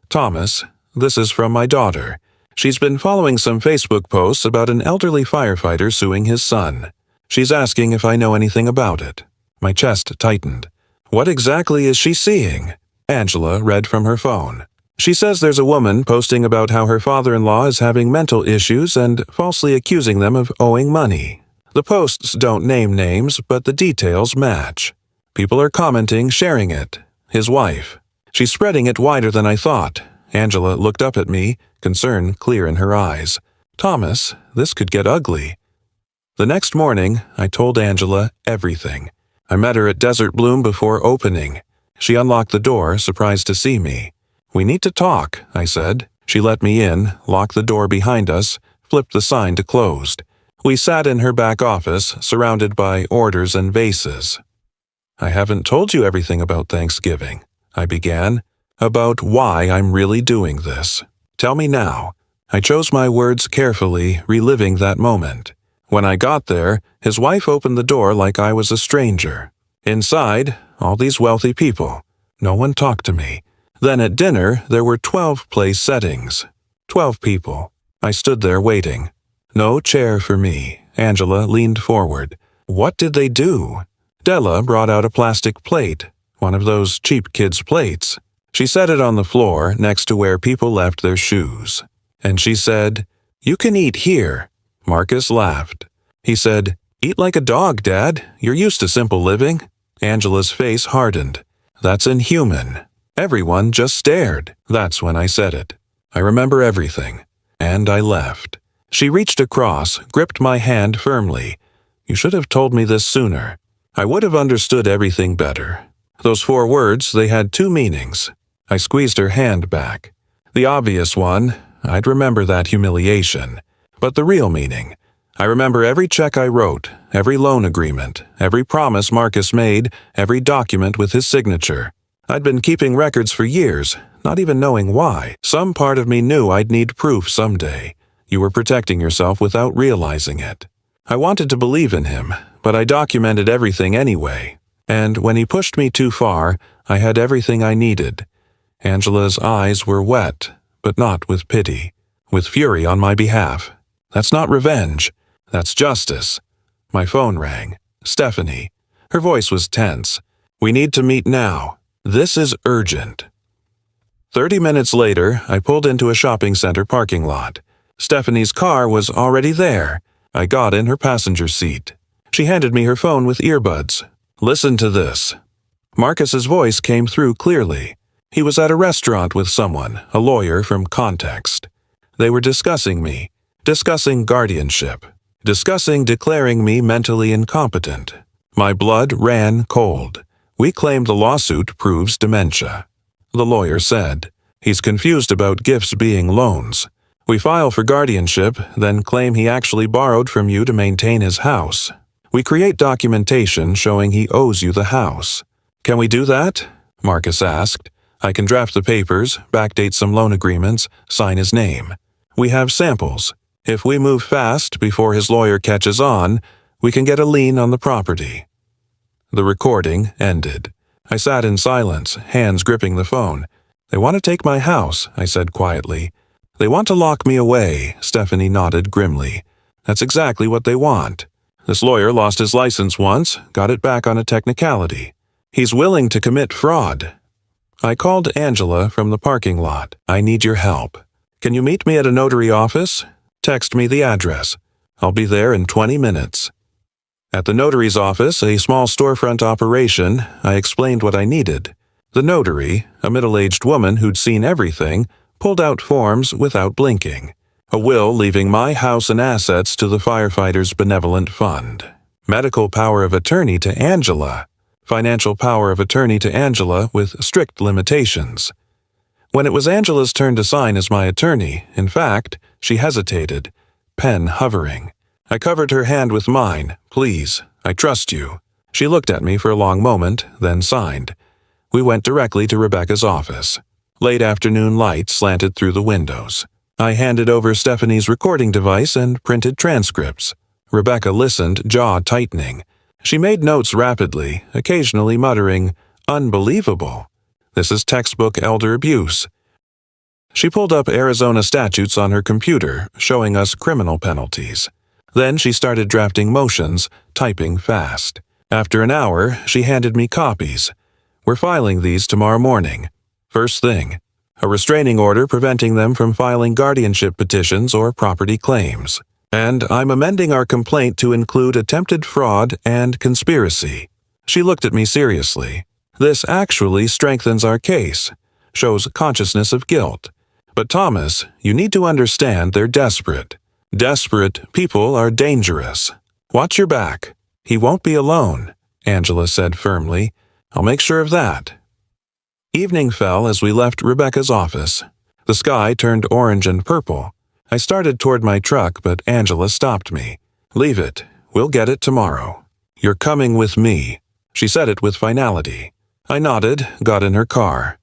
Thomas, this is from my daughter. She's been following some Facebook posts about an elderly firefighter suing his son. She's asking if I know anything about it. My chest tightened. What exactly is she seeing? Angela read from her phone. She says there's a woman posting about how her father-in-law is having mental issues and falsely accusing them of owing money. The posts don't name names, but the details match. People are commenting, sharing it. His wife. She's spreading it wider than I thought. Angela looked up at me, concern clear in her eyes. Thomas, this could get ugly. The next morning, I told Angela everything. I met her at Desert Bloom before opening. She unlocked the door, surprised to see me. We need to talk, I said. She let me in, locked the door behind us, flipped the sign to closed. We sat in her back office, surrounded by orders and vases. I haven't told you everything about Thanksgiving, I began. About why I'm really doing this. Tell me now. I chose my words carefully, reliving that moment. When I got there, his wife opened the door like I was a stranger. Inside, all these wealthy people. No one talked to me. Then at dinner, there were 12 place settings. 12 people. I stood there waiting. No chair for me. Angela leaned forward. What did they do? Della brought out a plastic plate, one of those cheap kids' plates. She set it on the floor next to where people left their shoes. And she said, "You can eat here." Marcus laughed. He said, "Eat like a dog, Dad. You're used to simple living." Angela's face hardened. That's inhuman. Everyone just stared. That's when I said it. I remember everything. And I left. She reached across, gripped my hand firmly. You should have told me this sooner. I would have understood everything better. Those 4 words, they had 2 meanings. I squeezed her hand back. The obvious one, I'd remember that humiliation. But the real meaning, I remember every check I wrote, every loan agreement, every promise Marcus made, every document with his signature. I'd been keeping records for years, not even knowing why. Some part of me knew I'd need proof someday. You were protecting yourself without realizing it. I wanted to believe in him, but I documented everything anyway. And when he pushed me too far, I had everything I needed. Angela's eyes were wet, but not with pity, with fury on my behalf. That's not revenge. That's justice. My phone rang. Stephanie. Her voice was tense. We need to meet now. This is urgent. 30 minutes later, I pulled into a shopping center parking lot. Stephanie's car was already there. I got in her passenger seat. She handed me her phone with earbuds. Listen to this. Marcus's voice came through clearly. He was at a restaurant with someone, a lawyer from Context. They were discussing me, discussing guardianship, discussing declaring me mentally incompetent. My blood ran cold. We claim the lawsuit proves dementia. The lawyer said, he's confused about gifts being loans. We file for guardianship, then claim he actually borrowed from you to maintain his house. We create documentation showing he owes you the house. Can we do that? Marcus asked. I can draft the papers, backdate some loan agreements, sign his name. We have samples. If we move fast before his lawyer catches on, we can get a lien on the property. The recording ended. I sat in silence, hands gripping the phone. They want to take my house, I said quietly. They want to lock me away, Stephanie nodded grimly. That's exactly what they want. This lawyer lost his license once, got it back on a technicality. He's willing to commit fraud. I called Angela from the parking lot. I need your help. Can you meet me at a notary office? Text me the address. I'll be there in 20 minutes. At the notary's office, a small storefront operation, I explained what I needed. The notary, a middle-aged woman who'd seen everything, pulled out forms without blinking. A will leaving my house and assets to the firefighters' benevolent fund. Medical power of attorney to Angela. Financial power of attorney to Angela with strict limitations. When it was Angela's turn to sign as my attorney, in fact, she hesitated, pen hovering. I covered her hand with mine. Please, I trust you. She looked at me for a long moment, then signed. We went directly to Rebecca's office. Late afternoon light slanted through the windows. I handed over Stephanie's recording device and printed transcripts. Rebecca listened, jaw tightening. She made notes rapidly, occasionally muttering, "Unbelievable. This is textbook elder abuse." She pulled up Arizona statutes on her computer, showing us criminal penalties. Then she started drafting motions, typing fast. After an hour, she handed me copies. We're filing these tomorrow morning. First thing, a restraining order preventing them from filing guardianship petitions or property claims. And I'm amending our complaint to include attempted fraud and conspiracy. She looked at me seriously. This actually strengthens our case, shows consciousness of guilt. But Thomas, you need to understand they're desperate. Desperate people are dangerous. Watch your back. He won't be alone, Angela said firmly. I'll make sure of that. Evening fell as we left Rebecca's office. The sky turned orange and purple. I started toward my truck, but Angela stopped me. Leave it. We'll get it tomorrow. You're coming with me. She said it with finality. I nodded, got in her car.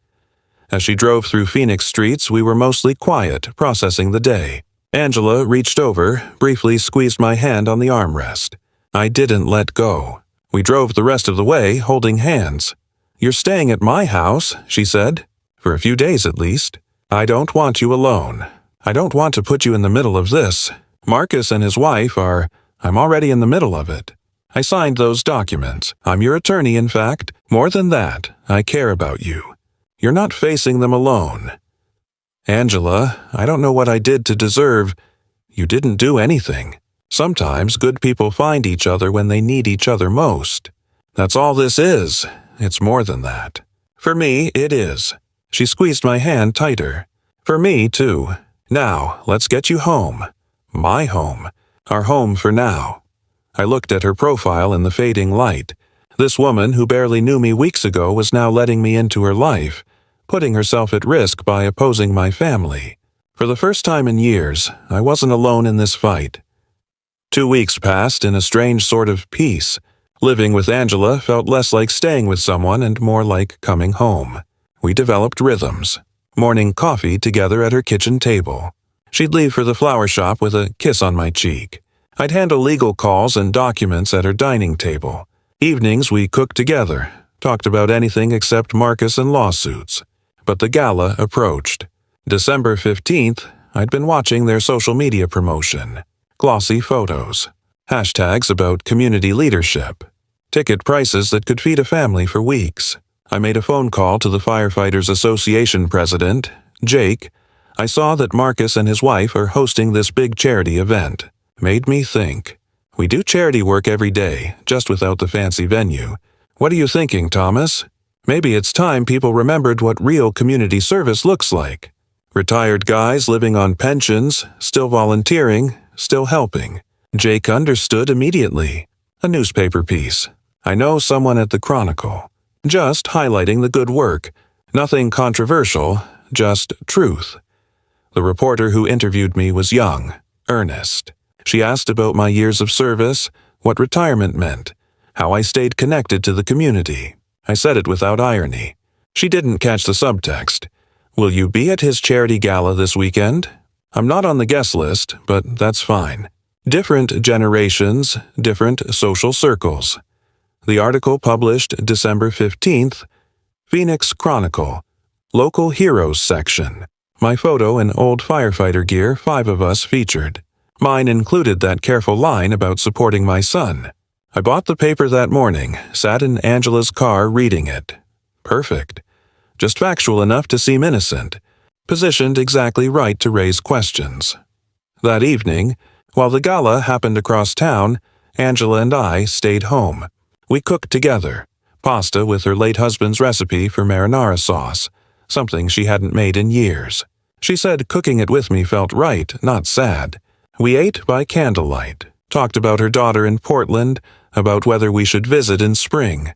As she drove through Phoenix streets, we were mostly quiet, processing the day. Angela reached over, briefly squeezed my hand on the armrest. I didn't let go. We drove the rest of the way, holding hands. You're staying at my house, she said. For a few days at least. I don't want you alone. I don't want to put you in the middle of this. Marcus and his wife are... I'm already in the middle of it. I signed those documents. I'm your attorney, in fact. More than that, I care about you. You're not facing them alone. Angela, I don't know what I did to deserve... You didn't do anything. Sometimes good people find each other when they need each other most. That's all this is. It's more than that. For me, it is. She squeezed my hand tighter. For me, too. Now, let's get you home. My home. Our home for now. I looked at her profile in the fading light. This woman who barely knew me weeks ago was now letting me into her life, putting herself at risk by opposing my family. For the first time in years, I wasn't alone in this fight. 2 weeks passed in a strange sort of peace, Living with Angela felt less like staying with someone and more like coming home. We developed rhythms. Morning coffee together at her kitchen table. She'd leave for the flower shop with a kiss on my cheek. I'd handle legal calls and documents at her dining table. Evenings we cooked together, talked about anything except Marcus and lawsuits. But the gala approached. December 15th, I'd been watching their social media promotion. Glossy photos. Hashtags about community leadership. Ticket prices that could feed a family for weeks. I made a phone call to the Firefighters Association president, Jake. I saw that Marcus and his wife are hosting this big charity event. Made me think. We do charity work every day, just without the fancy venue. What are you thinking, Thomas? Maybe it's time people remembered what real community service looks like. Retired guys living on pensions, still volunteering, still helping. Jake understood immediately. A newspaper piece. I know someone at the Chronicle. Just highlighting the good work. Nothing controversial, just truth. The reporter who interviewed me was young, earnest. She asked about my years of service, what retirement meant, how I stayed connected to the community. I said it without irony. She didn't catch the subtext. Will you be at his charity gala this weekend? I'm not on the guest list, but that's fine. Different generations, different social circles. The article published December 15th, Phoenix Chronicle, Local Heroes section. My photo and old firefighter gear 5 of us featured. Mine included that careful line about supporting my son. I bought the paper that morning, sat in Angela's car reading it. Perfect. Just factual enough to seem innocent. Positioned exactly right to raise questions. That evening, while the gala happened across town, Angela and I stayed home. We cooked together. Pasta with her late husband's recipe for marinara sauce, something she hadn't made in years. She said cooking it with me felt right, not sad. We ate by candlelight, talked about her daughter in Portland, about whether we should visit in spring.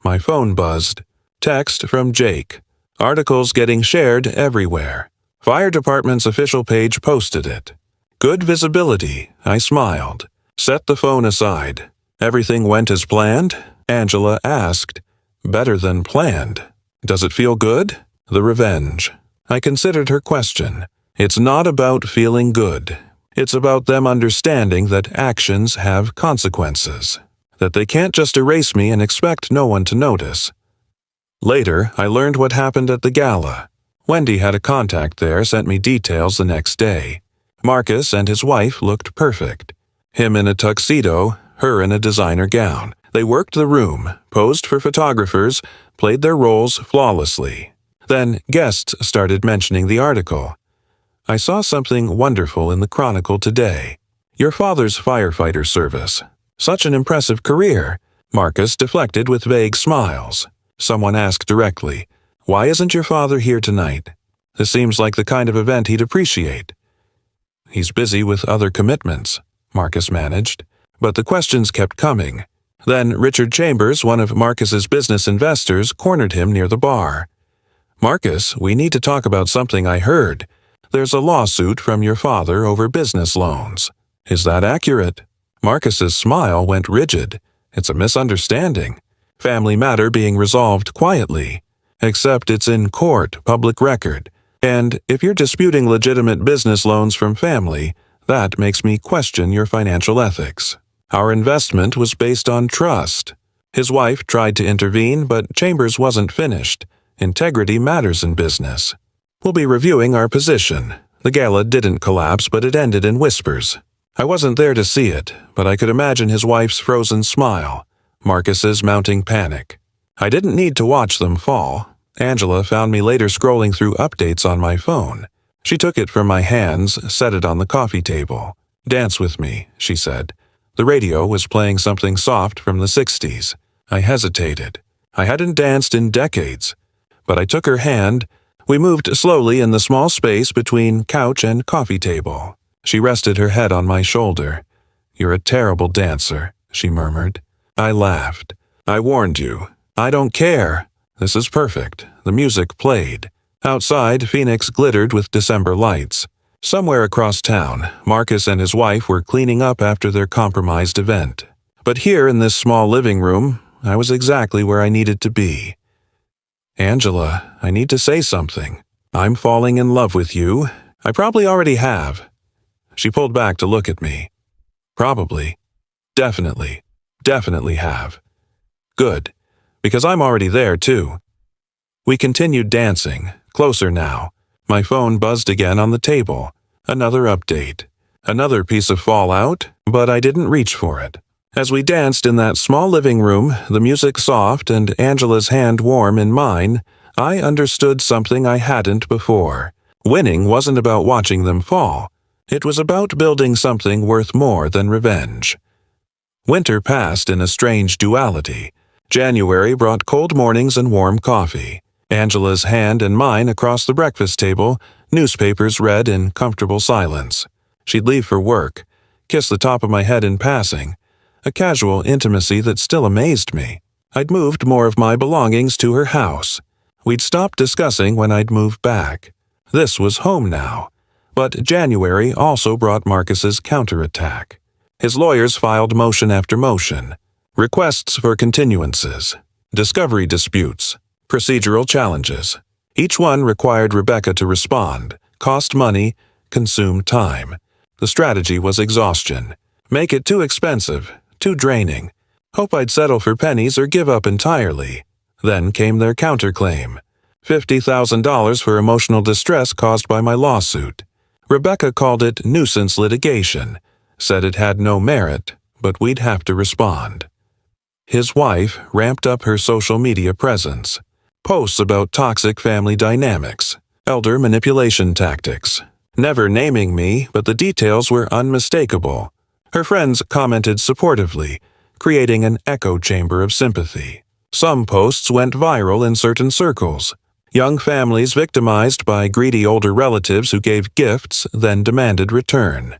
My phone buzzed. Text from Jake. Articles getting shared everywhere. Fire department's official page posted it. Good visibility, I smiled. Set the phone aside. Everything went as planned? Angela asked. Better than planned. Does it feel good? The revenge. I considered her question. It's not about feeling good. It's about them understanding that actions have consequences. That they can't just erase me and expect no one to notice. Later, I learned what happened at the gala. Wendy had a contact there, sent me details the next day. Marcus and his wife looked perfect. Him in a tuxedo, her in a designer gown. They worked the room, posed for photographers, played their roles flawlessly. Then guests started mentioning the article. I saw something wonderful in the Chronicle today. Your father's firefighter service. Such an impressive career. Marcus deflected with vague smiles. Someone asked directly, why isn't your father here tonight? This seems like the kind of event he'd appreciate. He's busy with other commitments, Marcus managed. But the questions kept coming. Then Richard Chambers, one of Marcus's business investors, cornered him near the bar. Marcus, we need to talk about something I heard. There's a lawsuit from your father over business loans. Is that accurate? Marcus's smile went rigid. It's a misunderstanding. Family matter being resolved quietly. Except it's in court, public record. And if you're disputing legitimate business loans from family, that makes me question your financial ethics. Our investment was based on trust. His wife tried to intervene, but Chambers wasn't finished. Integrity matters in business. We'll be reviewing our position. The gala didn't collapse, but it ended in whispers. I wasn't there to see it, but I could imagine his wife's frozen smile, Marcus's mounting panic. I didn't need to watch them fall. Angela found me later scrolling through updates on my phone. She took it from my hands, set it on the coffee table. Dance with me, she said. The radio was playing something soft from the 60s. I hesitated. I hadn't danced in decades. But I took her hand. We moved slowly in the small space between couch and coffee table. She rested her head on my shoulder. You're a terrible dancer, she murmured. I laughed. I warned you. I don't care. This is perfect. The music played. Outside, Phoenix glittered with December lights. Somewhere across town, Marcus and his wife were cleaning up after their compromised event. But here in this small living room, I was exactly where I needed to be. Angela, I need to say something. I'm falling in love with you. I probably already have. She pulled back to look at me. Probably. Definitely have. Good, because I'm already there too. We continued dancing, closer now. My phone buzzed again on the table. Another update. Another piece of fallout, but I didn't reach for it. As we danced in that small living room, the music soft and Angela's hand warm in mine, I understood something I hadn't before. Winning wasn't about watching them fall. It was about building something worth more than revenge. Winter passed in a strange duality. January brought cold mornings and warm coffee. Angela's hand and mine across the breakfast table, newspapers read in comfortable silence. She'd leave for work, kiss the top of my head in passing, a casual intimacy that still amazed me. I'd moved more of my belongings to her house. We'd stopped discussing when I'd move back. This was home now. But January also brought Marcus's counterattack. His lawyers filed motion after motion, requests for continuances, discovery disputes, procedural challenges. Each one required Rebecca to respond, cost money, consume time. The strategy was exhaustion. Make it too expensive, too draining. Hope I'd settle for pennies or give up entirely. Then came their counterclaim. $50,000 for emotional distress caused by my lawsuit. Rebecca called it nuisance litigation, said it had no merit, but we'd have to respond. His wife ramped up her social media presence. Posts about toxic family dynamics, elder manipulation tactics. Never naming me, but the details were unmistakable. Her friends commented supportively, creating an echo chamber of sympathy. Some posts went viral in certain circles. Young families victimized by greedy older relatives who gave gifts, then demanded return.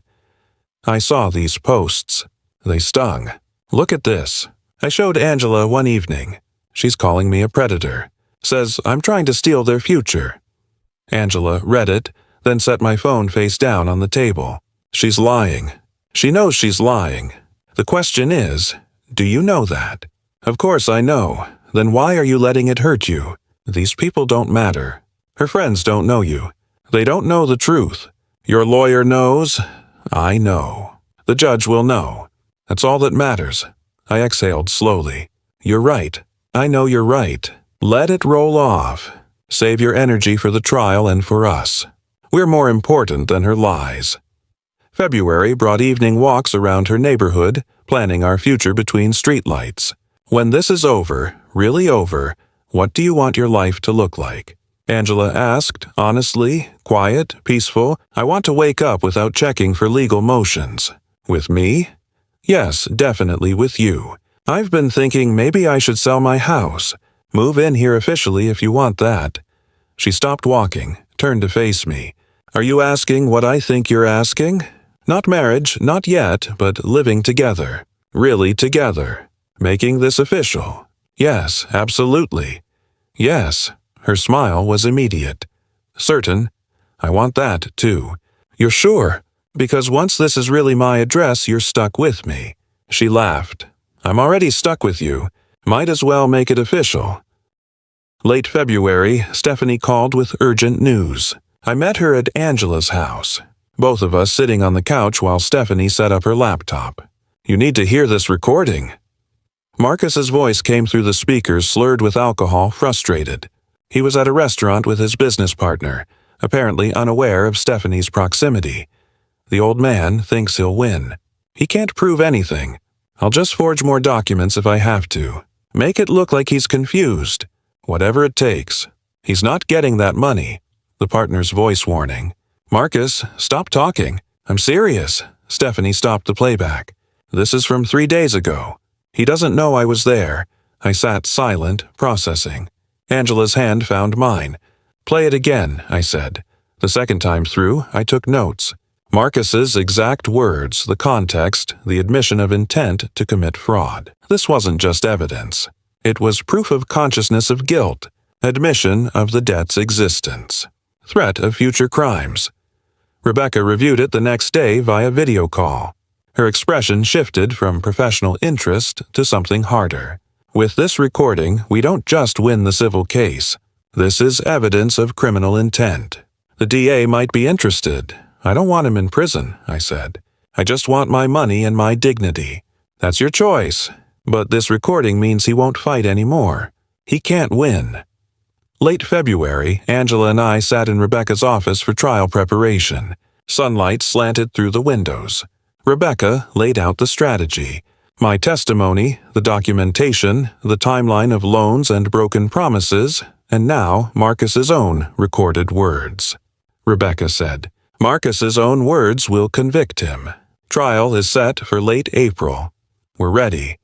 I saw these posts. They stung. Look at this. I showed Angela one evening. She's calling me a predator. Says I'm trying to steal their future. Angela read it, then set my phone face down on the table. She's lying. She knows she's lying. The question is, do you know that? Of course I know. Then why are you letting it hurt you? These people don't matter. Her friends don't know you. They don't know the truth. Your lawyer knows. I know. The judge will know. That's all that matters. I exhaled slowly. You're right. I know you're right. Let it roll off. Save your energy for the trial and for us. We're more important than her lies. February brought evening walks around her neighborhood, planning our future between streetlights. When this is over, really over, what do you want your life to look like? Angela asked, honestly, quiet, peaceful. I want to wake up without checking for legal motions. With me? Yes, definitely with you. I've been thinking maybe I should sell my house. Move in here officially if you want that. She stopped walking, turned to face me. Are you asking what I think you're asking? Not marriage, not yet, but living together. Really together. Making this official. Yes, absolutely. Yes. Her smile was immediate. Certain. I want that, too. You're sure? Because once this is really my address, you're stuck with me. She laughed. I'm already stuck with you. Might as well make it official. Late February, Stephanie called with urgent news. I met her at Angela's house. Both of us sitting on the couch while Stephanie set up her laptop. You need to hear this recording. Marcus's voice came through the speakers, slurred with alcohol, frustrated. He was at a restaurant with his business partner, apparently unaware of Stephanie's proximity. The old man thinks he'll win. He can't prove anything. I'll just forge more documents if I have to. Make it look like he's confused. Whatever it takes. He's not getting that money. The partner's voice warning. Marcus, stop talking. I'm serious. Stephanie stopped the playback. This is from 3 days ago. He doesn't know I was there. I sat silent, processing. Angela's hand found mine. Play it again, I said. The second time through, I took notes. Marcus's exact words, the context, the admission of intent to commit fraud. This wasn't just evidence. It was proof of consciousness of guilt, admission of the debt's existence, threat of future crimes. Rebecca reviewed it the next day via video call. Her expression shifted from professional interest to something harder. With this recording, we don't just win the civil case. This is evidence of criminal intent. The DA might be interested. I don't want him in prison, I said. I just want my money and my dignity. That's your choice. But this recording means he won't fight anymore. He can't win. Late February, Angela and I sat in Rebecca's office for trial preparation. Sunlight slanted through the windows. Rebecca laid out the strategy. My testimony, the documentation, the timeline of loans and broken promises, and now Marcus's own recorded words. Rebecca said, Marcus's own words will convict him. Trial is set for late April. We're ready.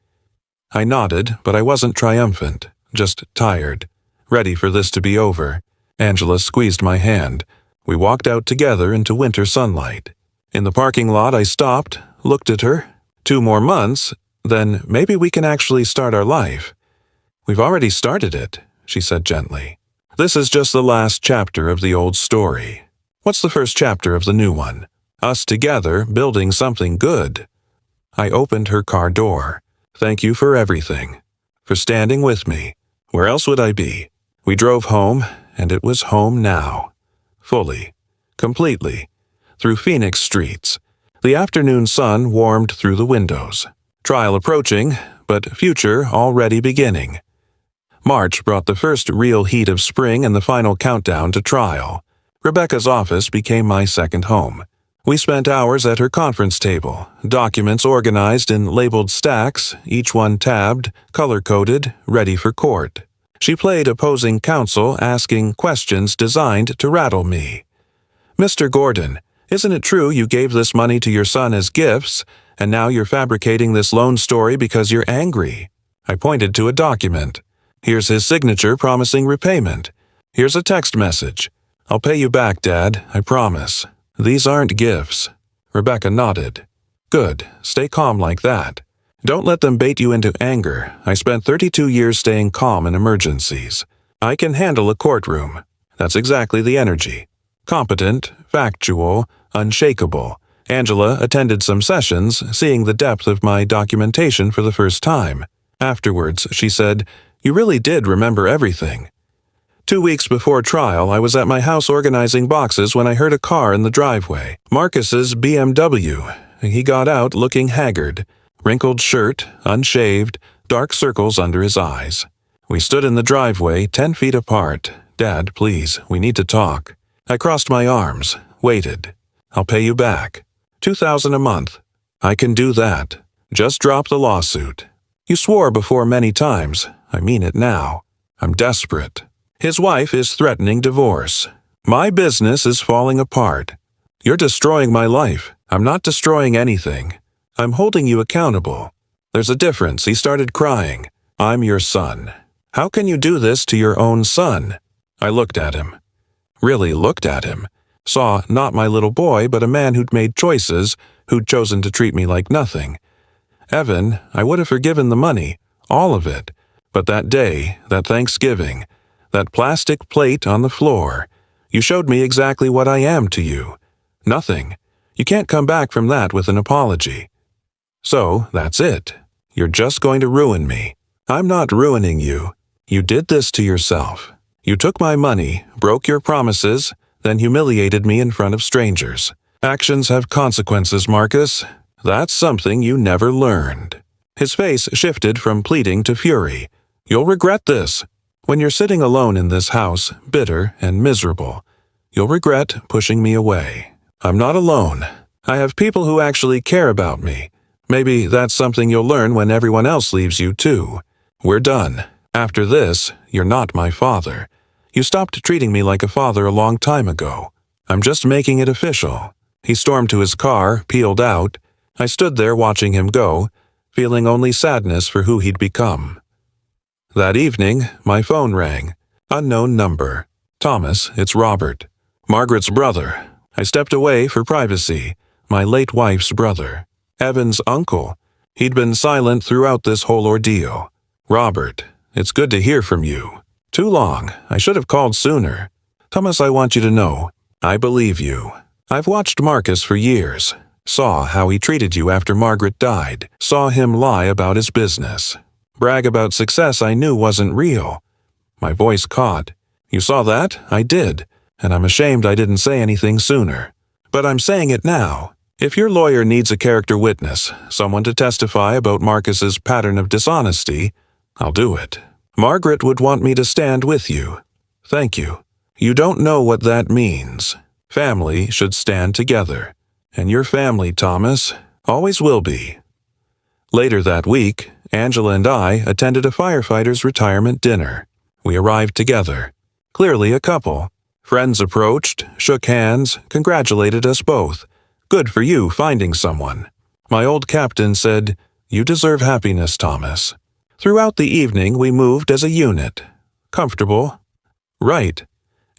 I nodded, but I wasn't triumphant, just tired, ready for this to be over. Angela squeezed my hand. We walked out together into winter sunlight. In the parking lot, I stopped, looked at her. 2 more months, then maybe we can actually start our life. We've already started it, she said gently. This is just the last chapter of the old story. What's the first chapter of the new one? Us together building something good. I opened her car door. Thank you for everything. For standing with me. Where else would I be? We drove home, and it was home now. Fully. Completely. Through Phoenix streets. The afternoon sun warmed through the windows. Trial approaching, but future already beginning. March brought the first real heat of spring and the final countdown to trial. Rebecca's office became my second home. We spent hours at her conference table, documents organized in labeled stacks, each one tabbed, color-coded, ready for court. She played opposing counsel, asking questions designed to rattle me. Mr. Gordon, isn't it true you gave this money to your son as gifts, and now you're fabricating this loan story because you're angry? I pointed to a document. Here's his signature promising repayment. Here's a text message. I'll pay you back, Dad, I promise. These aren't gifts. Rebecca nodded. Good, stay calm like that. Don't let them bait you into anger. I spent 32 years staying calm in emergencies. I can handle a courtroom. That's exactly the energy. Competent, factual, unshakable. Angela attended some sessions, seeing the depth of my documentation for the first time. Afterwards, she said, You really did remember everything. 2 weeks before trial, I was at my house organizing boxes when I heard a car in the driveway. Marcus's BMW. He got out looking haggard. Wrinkled shirt, unshaved, dark circles under his eyes. We stood in the driveway, 10 feet apart. Dad, please, we need to talk. I crossed my arms, waited. I'll pay you back. $2,000 a month. I can do that. Just drop the lawsuit. You swore before many times. I mean it now. I'm desperate. His wife is threatening divorce. My business is falling apart. You're destroying my life. I'm not destroying anything. I'm holding you accountable. There's a difference. He started crying. I'm your son. How can you do this to your own son? I looked at him. Really looked at him. Saw not my little boy, but a man who'd made choices, who'd chosen to treat me like nothing. Evan, I would have forgiven the money, all of it. But that day, that Thanksgiving, that plastic plate on the floor, you showed me exactly what I am to you. Nothing. You can't come back from that with an apology. So, that's it. You're just going to ruin me. I'm not ruining you. You did this to yourself. You took my money, broke your promises, then humiliated me in front of strangers. Actions have consequences, Marcus. That's something you never learned. His face shifted from pleading to fury. You'll regret this. When you're sitting alone in this house, bitter and miserable, you'll regret pushing me away. I'm not alone. I have people who actually care about me. Maybe that's something you'll learn when everyone else leaves you too. We're done. After this, you're not my father. You stopped treating me like a father a long time ago. I'm just making it official. He stormed to his car, peeled out. I stood there watching him go, feeling only sadness for who he'd become. That evening, my phone rang. Unknown number. Thomas, it's Robert. Margaret's brother. I stepped away for privacy. My late wife's brother. Evan's uncle. He'd been silent throughout this whole ordeal. Robert, it's good to hear from you. Too long. I should have called sooner. Thomas, I want you to know, I believe you. I've watched Marcus for years. Saw how he treated you after Margaret died. Saw him lie about his business. Brag about success I knew wasn't real. My voice caught. You saw that? I did. And I'm ashamed I didn't say anything sooner. But I'm saying it now. If your lawyer needs a character witness, someone to testify about Marcus's pattern of dishonesty, I'll do it. Margaret would want me to stand with you. Thank you. You don't know what that means. Family should stand together. And your family, Thomas, always will be. Later that week, Angela and I attended a firefighter's retirement dinner. We arrived together. Clearly a couple. Friends approached, shook hands, congratulated us both. Good for you finding someone. My old captain said, "You deserve happiness, Thomas." Throughout the evening we moved as a unit. Comfortable? Right.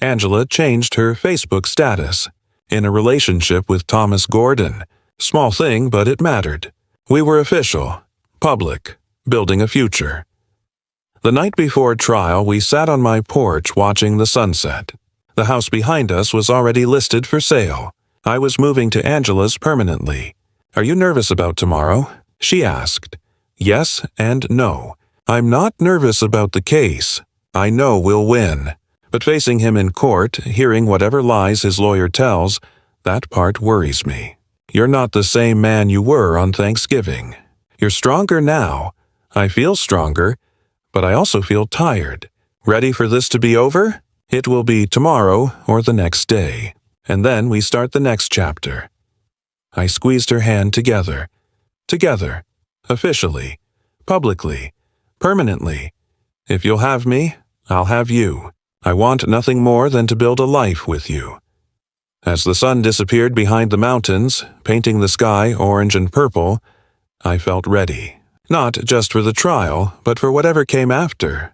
Angela changed her Facebook status. In a relationship with Thomas Gordon. Small thing, but it mattered. We were official, public, building a future. The night before trial, we sat on my porch watching the sunset. The house behind us was already listed for sale. I was moving to Angela's permanently. Are you nervous about tomorrow? She asked. Yes and no. I'm not nervous about the case. I know we'll win. But facing him in court, hearing whatever lies his lawyer tells, that part worries me. You're not the same man you were on Thanksgiving. You're stronger now. I feel stronger, but I also feel tired. Ready for this to be over? It will be tomorrow or the next day. And then we start the next chapter. I squeezed her hand together. Together. Officially. Publicly. Permanently. If you'll have me, I'll have you. I want nothing more than to build a life with you. As the sun disappeared behind the mountains, painting the sky orange and purple, I felt ready. Not just for the trial, but for whatever came after.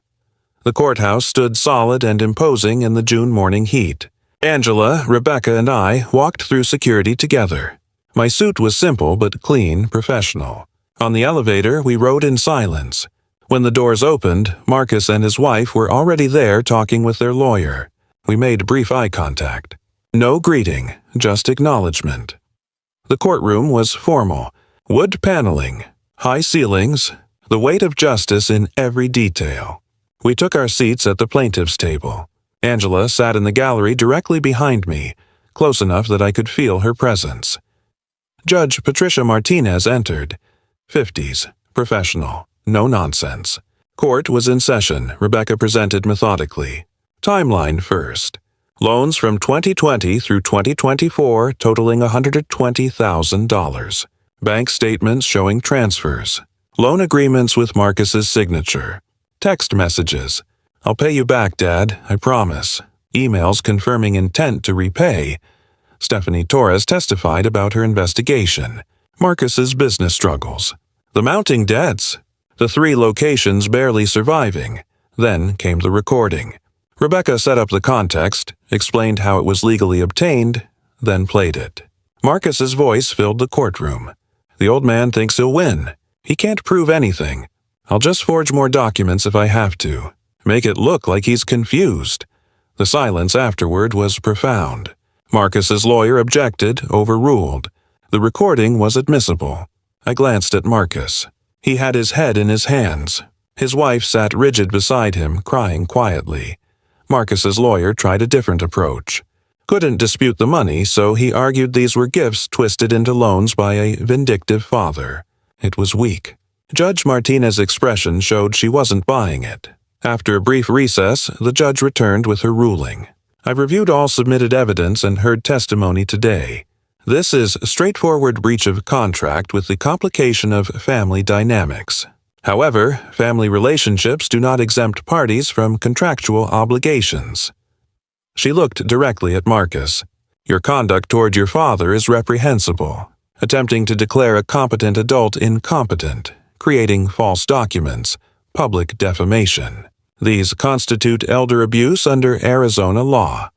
The courthouse stood solid and imposing in the June morning heat. Angela, Rebecca, and I walked through security together. My suit was simple but clean, professional. On the elevator, we rode in silence. When the doors opened, Marcus and his wife were already there talking with their lawyer. We made brief eye contact. No greeting, just acknowledgement. The courtroom was formal. Wood paneling, high ceilings, the weight of justice in every detail. We took our seats at the plaintiff's table. Angela sat in the gallery directly behind me, close enough that I could feel her presence. Judge Patricia Martinez entered. 50s, professional. No nonsense. Court was in session, Rebecca presented methodically. Timeline first. Loans from 2020 through 2024 totaling $120,000. Bank statements showing transfers. Loan agreements with Marcus's signature. Text messages. I'll pay you back, Dad, I promise. Emails confirming intent to repay. Stephanie Torres testified about her investigation. Marcus's business struggles. The mounting debts. The 3 locations barely surviving. Then came the recording. Rebecca set up the context, explained how it was legally obtained, then played it. Marcus's voice filled the courtroom. The old man thinks he'll win. He can't prove anything. I'll just forge more documents if I have to. Make it look like he's confused. The silence afterward was profound. Marcus's lawyer objected, overruled. The recording was admissible. I glanced at Marcus. He had his head in his hands. His wife sat rigid beside him, crying quietly. Marcus's lawyer tried a different approach. Couldn't dispute the money, so he argued these were gifts twisted into loans by a vindictive father. It was weak. Judge Martinez's expression showed she wasn't buying it. After a brief recess, the judge returned with her ruling. I've reviewed all submitted evidence and heard testimony today. This is a straightforward breach of contract with the complication of family dynamics. However, family relationships do not exempt parties from contractual obligations. She looked directly at Marcus. Your conduct toward your father is reprehensible. Attempting to declare a competent adult incompetent, creating false documents, public defamation. These constitute elder abuse under Arizona law.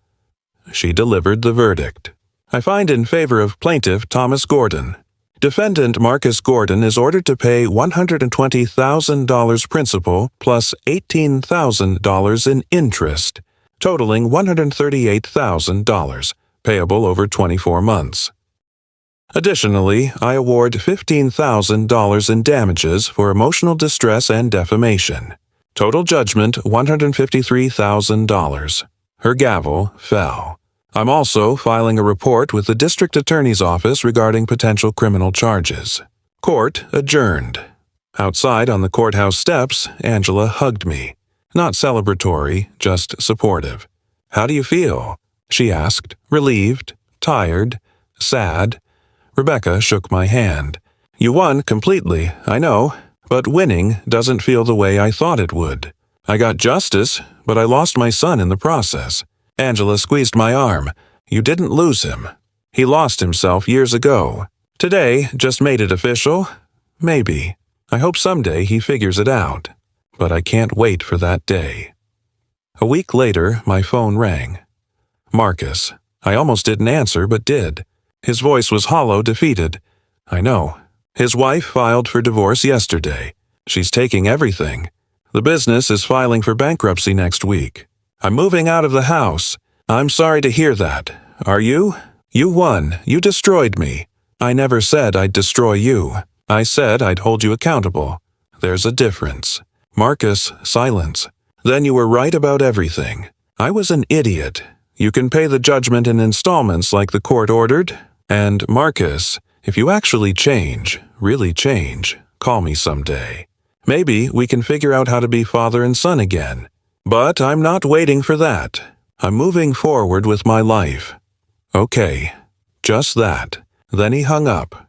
She delivered the verdict. I find in favor of plaintiff Thomas Gordon. Defendant Marcus Gordon is ordered to pay $120,000 principal plus $18,000 in interest, totaling $138,000, payable over 24 months. Additionally, I award $15,000 in damages for emotional distress and defamation. Total judgment $153,000. Her gavel fell. I'm also filing a report with the District Attorney's Office regarding potential criminal charges. Court adjourned. Outside on the courthouse steps, Angela hugged me. Not celebratory, just supportive. "How do you feel?" she asked, relieved, tired, sad. Rebecca shook my hand. "You won completely, I know, but winning doesn't feel the way I thought it would. I got justice, but I lost my son in the process." Angela squeezed my arm. "You didn't lose him. He lost himself years ago. Today just made it official. Maybe. I hope someday he figures it out. But I can't wait for that day." A week later, my phone rang. Marcus. I almost didn't answer, but did. His voice was hollow, defeated. "I know. His wife filed for divorce yesterday. She's taking everything. The business is filing for bankruptcy next week. I'm moving out of the house. I'm sorry to hear that. Are you? You won. You destroyed me. I never said I'd destroy you. I said I'd hold you accountable. There's a difference." Marcus, silence. "Then you were right about everything. I was an idiot. You can pay the judgment in installments like the court ordered. And, Marcus, if you actually change, really change, call me someday. Maybe we can figure out how to be father and son again. But I'm not waiting for that. I'm moving forward with my life." Okay, just that. Then he hung up.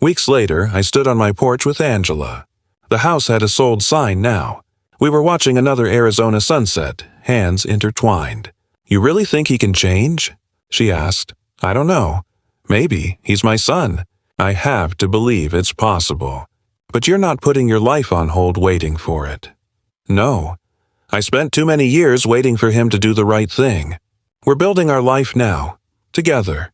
Weeks later, I stood on my porch with Angela. The house had a sold sign now. We were watching another Arizona sunset, hands intertwined. "You really think he can change?" she asked. "I don't know. Maybe. He's my son. I have to believe it's possible. But you're not putting your life on hold waiting for it." "No. I spent too many years waiting for him to do the right thing. We're building our life now. Together."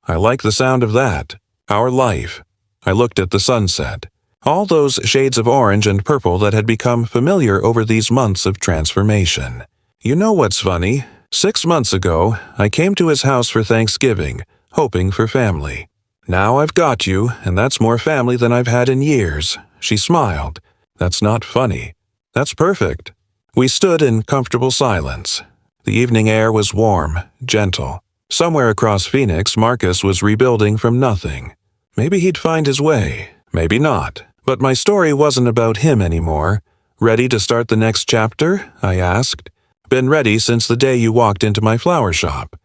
I like the sound of that. Our life. I looked at the sunset. All those shades of orange and purple that had become familiar over these months of transformation. You know what's funny? 6 months ago, I came to his house for Thanksgiving, hoping for family. Now I've got you, and that's more family than I've had in years. She smiled. That's not funny. That's perfect. We stood in comfortable silence. The evening air was warm, gentle. Somewhere across Phoenix, Marcus was rebuilding from nothing. Maybe he'd find his way, maybe not. But my story wasn't about him anymore. "Ready to start the next chapter?" I asked. "Been ready since the day you walked into my flower shop."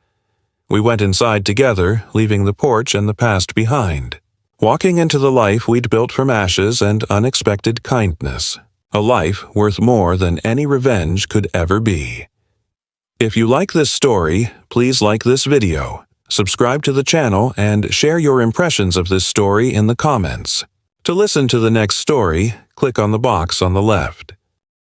We went inside together, leaving the porch and the past behind. Walking into the life we'd built from ashes and unexpected kindness. A life worth more than any revenge could ever be. If you like this story, please like this video, subscribe to the channel, and share your impressions of this story in the comments. To listen to the next story, click on the box on the left.